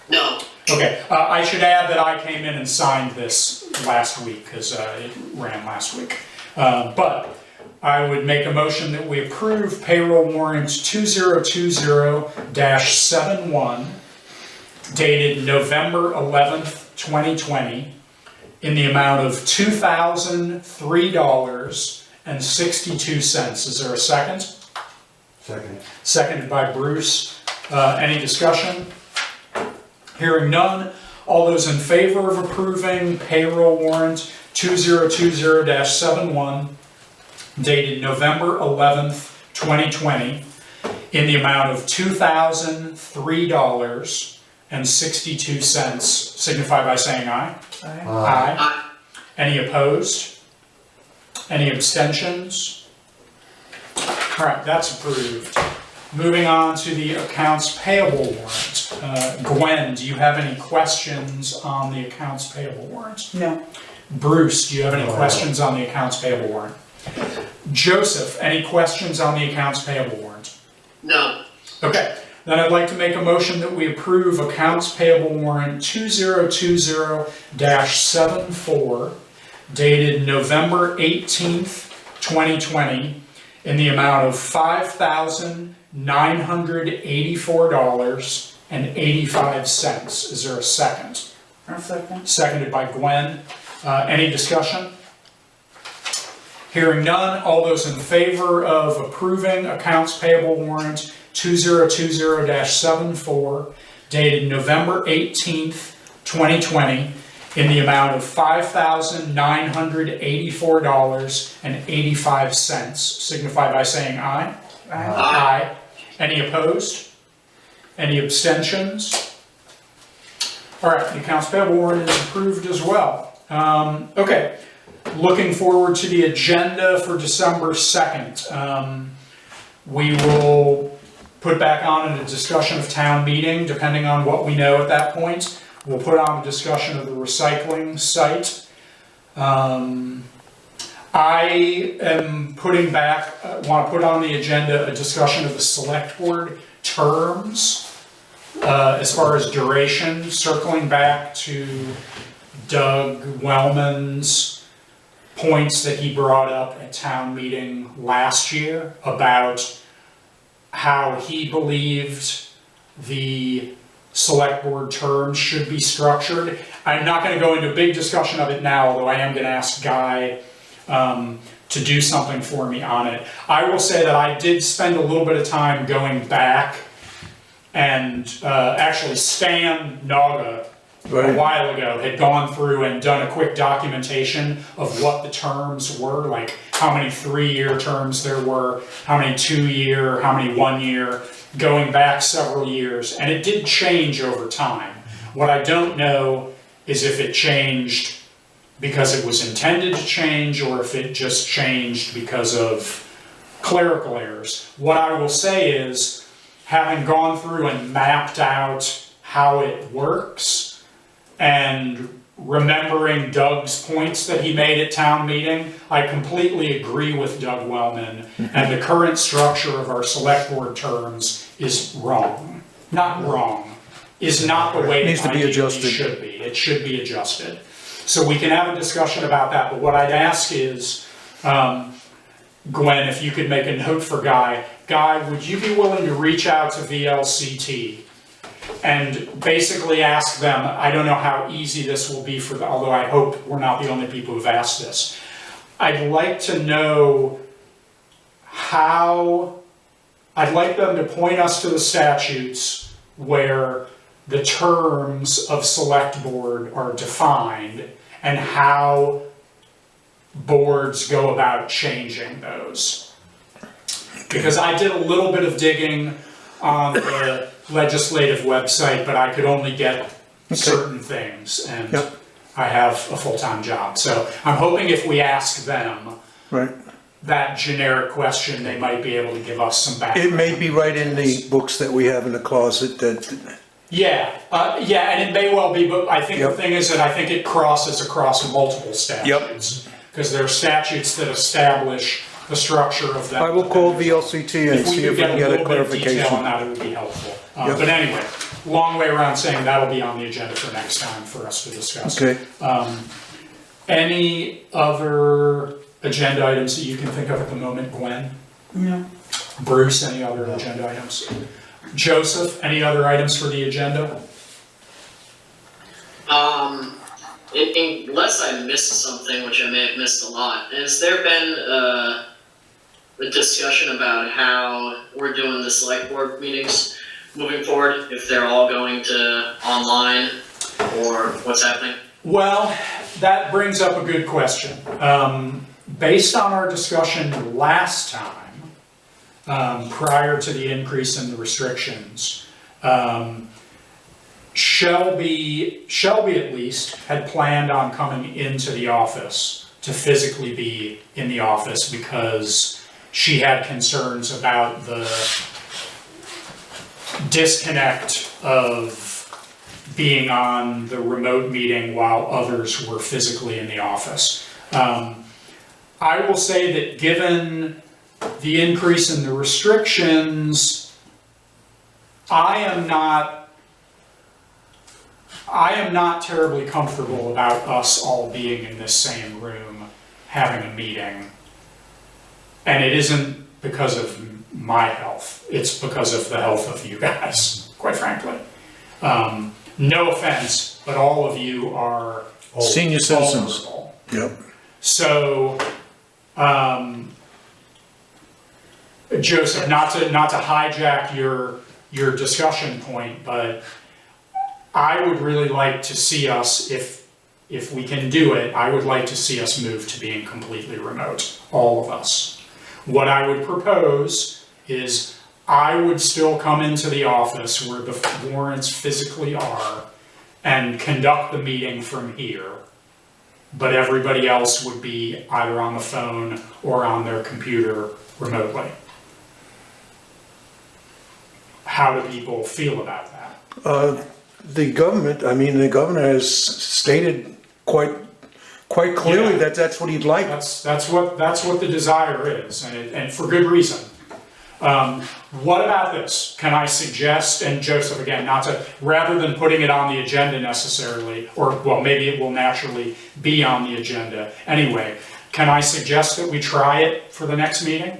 No. Okay, I should add that I came in and signed this last week, because it ran last week. But I would make a motion that we approve payroll warrant 2020-71, dated November 11th, 2020, in the amount of $2,003.62. Is there a second? Second. Seconded by Bruce. Any discussion? Hearing none. All those in favor of approving payroll warrant 2020-71, dated November 11th, 2020, in the amount of $2,003.62, signify by saying aye. Aye. Aye. Any opposed? Any abstentions? All right, that's approved. Moving on to the accounts payable warrant. Gwen, do you have any questions on the accounts payable warrant? no, Bruce, do you have any questions on the accounts payable warrant? Joseph, any questions on the accounts payable warrant? No. Okay, then I'd like to make a motion that we approve accounts payable warrant 2020-74, dated November 18th, 2020, in the amount of $5,984.85. Is there a second? I'll second. Seconded by Gwen. Any discussion? Hearing none, all those in favor of approving accounts payable warrant 2020-74, dated November 18th, 2020, in the amount of $5,984.85, signify by saying aye. Aye. Any opposed? Any abstentions? All right, the accounts payable warrant is approved as well. Okay, looking forward to the agenda for December 2nd. We will put back on a discussion of town meeting, depending on what we know at that point. We'll put on a discussion of the recycling site. I am putting back, want to put on the agenda a discussion of the select board terms, as far as duration, circling back to Doug Wellman's points that he brought up at town meeting last year about how he believed the select board terms should be structured. I'm not going to go into a big discussion of it now, although I am going to ask Guy to do something for me on it. I will say that I did spend a little bit of time going back and actually Stan Naga a while ago had gone through and done a quick documentation of what the terms were, like how many 3-year terms there were, how many 2-year, how many 1-year, going back several years, and it did change over time. What I don't know is if it changed because it was intended to change or if it just changed because of clerical errors. What I will say is, having gone through and mapped out how it works, and remembering Doug's points that he made at town meeting, I completely agree with Doug Wellman, and the current structure of our select board terms is wrong. Not wrong, is not the way it Needs to be ideally adjusted. should be. It should be adjusted. So we can have a discussion about that, but what I'd ask is, Gwen, if you could make a note for Guy. Guy, would you be willing to reach out to VLCT and basically ask them, I don't know how easy this will be for them, although I hope we're not the only people who've asked this. I'd like to know I'd like them to point us to the statutes where the terms of select board are defined and how boards go about changing those. Because I did a little bit of digging on the legislative website, but I could only get certain things, and Yep. I have a full-time job. So I'm hoping if we ask them Right. that generic question, they might be able to give us some background. It may be right in the books that we have in the closet that, Yeah, and it may well be, but I think the Yep. thing is that I think it crosses across multiple statutes. Because there are statutes that establish the structure of that. I will call VLCT and If we see could if we get can a get a little bit of detail on clarification. that, it would be helpful. Yep. But anyway, long way around saying that'll be on the agenda for next time for us to discuss. Okay, Any other agenda items that you can think of at the moment, Gwen? No. Bruce, any other agenda items? Joseph, any other items for the agenda? Unless I missed something, which I may have missed a lot, has there been a discussion about how we're doing the select board meetings moving forward? If they're all going to online, or what's happening? Well, that brings up a good question. Based on our discussion last time, prior to the increase in the restrictions, Shelby at least had planned on coming into the office to physically be in the office because she had concerns about the disconnect of being on the remote meeting while others were physically in the office. I will say that given the increase in the restrictions, I am not terribly comfortable about us all being in this same room having a meeting. And it isn't because of my health, it's because of the health of you guys, quite frankly. No offense, but all of you are senior citizens. vulnerable. Yep. So, Joseph, not to hijack your discussion point, but I would really like to see us, if we can do it, I would like to see us move to being completely remote, all of us. What I would propose is I would still come into the office where the warrants physically are and conduct the meeting from here, but everybody else would be either on the phone or on their computer remotely. how do people feel about that? The governor has stated quite clearly Yeah. that that's what he'd like. That's what the desire is, and for good reason. What about this? Can I suggest, and Joseph, again, not to, rather than putting it on the agenda necessarily, or, well, maybe it will naturally be on the agenda anyway, can I suggest that we try it for the next meeting?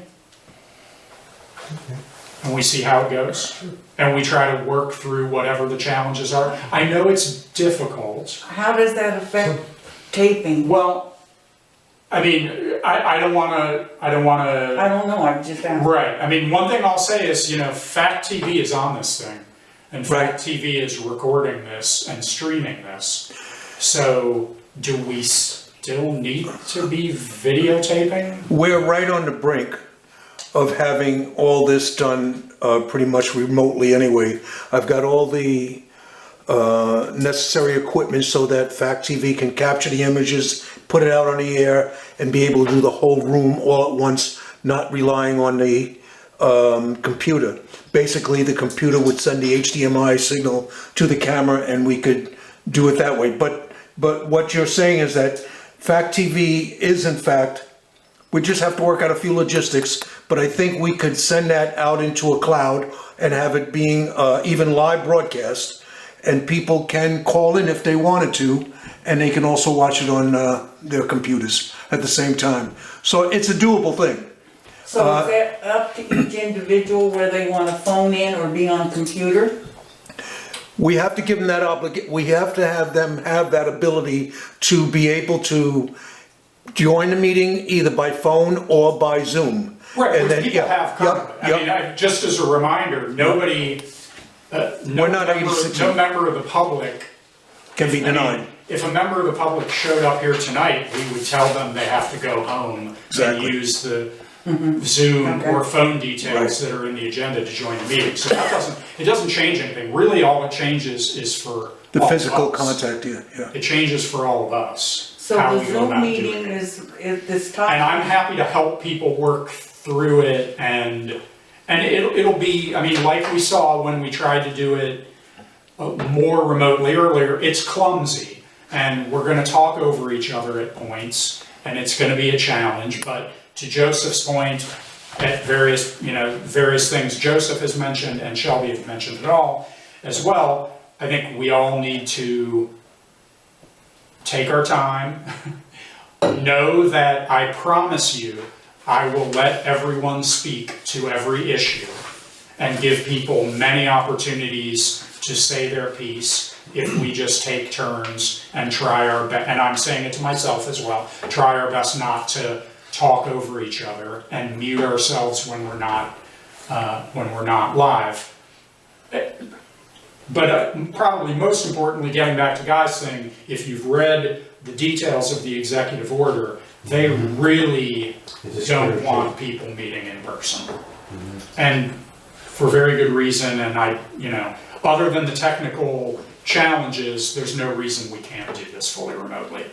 And we see how it goes? And we try to work through whatever the challenges are? I know it's difficult. How does that affect taping? Well, I mean, I don't wanna, I don't know, I'm just asking. right, I mean, one thing I'll say is, Fact TV is on this thing. And Fact TV is recording this and streaming this. So, do we still need to be videotaping? We're right on the brink of having all this done pretty much remotely anyway. I've got all the necessary equipment so that Fact TV can capture the images, put it out on the air, and be able to do the whole room all at once, not relying on the computer. Basically, the computer would send the HDMI signal to the camera and we could do it that way. But what you're saying is that Fact TV is in fact, we just have to work out a few logistics, but I think we could send that out into a cloud and have it being even live broadcast, and people can call in if they wanted to, and they can also watch it on their computers at the same time. So it's a doable thing. So is that up to each individual where they wanna phone in or be on computer? We have to give them that we have to have them have that ability to be able to join the meeting either by phone or by Zoom. Right, And which then, people yeah, have covered. yep. I mean, just as a reminder, nobody, no We're not no member of the public Can be I mean, denied. if a member of the public showed up here tonight, we would tell them they have to go home Exactly. and use the Zoom Okay. or phone details that are in the agenda to join the meeting. So it doesn't change anything. Really, all it changes is for The all of physical us. contact, yeah. It changes for all of us. So how the we go Zoom about meeting doing it. is this time? And I'm happy to help people work through it and it'll be, I mean, like we saw when we tried to do it more remotely earlier, it's clumsy and we're gonna talk over each other at points and it's gonna be a challenge, but to Joseph's point, at various things Joseph has mentioned and Shelby has mentioned it all as well, I think we all need to take our time, know that I promise you, I will let everyone speak to every issue and give people many opportunities to say their piece if we just take turns and try our best, and I'm saying it to myself as well, try our best not to talk over each other and mute ourselves when we're not live. But probably most importantly, getting back to Guy's thing, if you've read the details of the executive order, they really don't want people meeting in person. And for very good reason, and other than the technical challenges, there's no reason we can't do this fully remotely.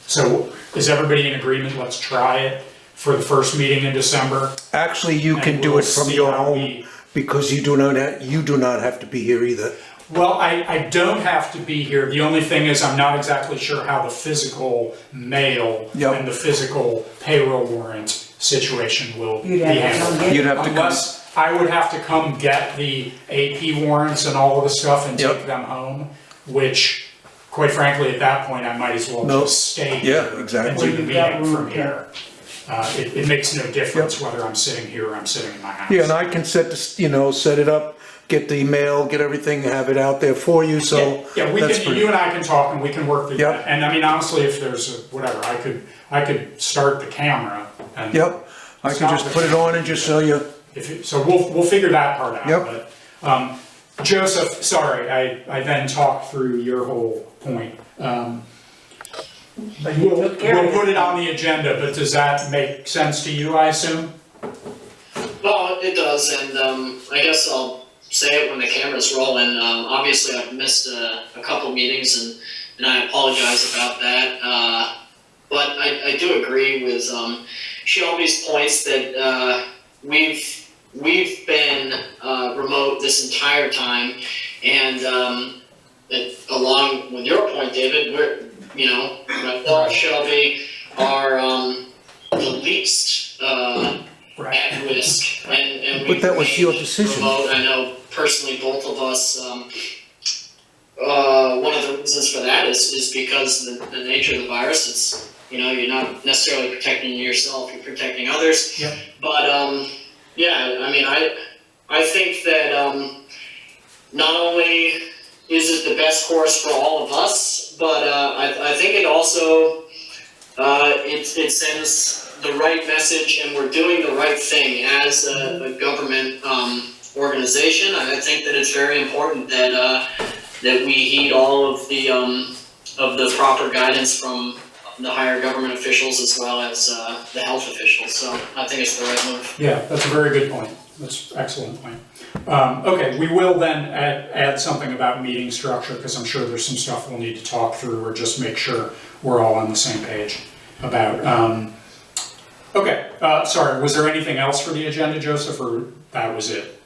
So is everybody in agreement? Let's try it for the first meeting in December. Actually, you And can do we'll it from see your how home because you do not have to be here either. Well, I don't have to be here. The only thing is I'm not exactly sure how the physical mail Yep. and the physical payroll warrant situation will be You'd have to come handled. get You'd have to come. Unless I would have to come get the AP warrants and all of the stuff and Yep. take them home, which quite frankly, at that point, I might as well No. just stay Yeah, here exactly. and do the Well, you've got meeting from room, here. It makes no difference whether I'm sitting here or I'm sitting in my house. Yeah, and I can set it up, get the mail, get everything, have it out there for you, so. Yeah, we that's can, pretty- you and I can talk and we can work through Yep. that. And I mean, honestly, if there's whatever, I could start the camera and. Yep, I can just put it on and just show you. So we'll figure that part out. Yep. But, Joseph, sorry, I then talked through your whole point. But you We'll took care of it. put it on the agenda, but does that make sense to you, I assume? Well, it does, and I guess I'll say it when the camera's rolling. Obviously, I've missed a couple meetings, and I apologize about that. But I do agree with Shelby's points that we've we've been remote this entire time, and along with your point, David, we're, myself, Shelby, are the least at risk, and But that was your remained decision. remote. I know personally both of us. One of the reasons for that is because the nature of the virus. It's you're not necessarily protecting yourself; you're protecting others. Yep. But yeah, I mean, I think that not only is it the best course for all of us, but I think it also it sends the right message, and we're doing the right thing as a government organization. I think that it's very important that we heed all of the proper guidance from the higher government officials as well as the health officials. So I think it's the right move. Yeah, that's a very good point. That's an excellent point. Okay, we will then add something about meeting structure, because I'm sure there's some stuff we'll need to talk through or just make sure we're all on the same page about. Okay, sorry, was there anything else for the agenda, Joseph, or that was it?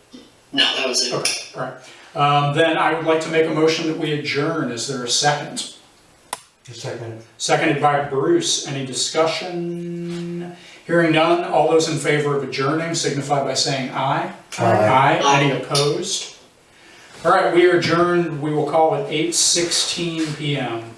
No, that was it. Okay, all right. Then I would like to make a motion that we adjourn. Is there a second? A second. Seconded by Bruce. Any discussion? Hearing none, all those in favor of adjourning signify by saying aye. Aye. Aye. Any opposed? All right, we are adjourned. We will call it 8:16 p.m.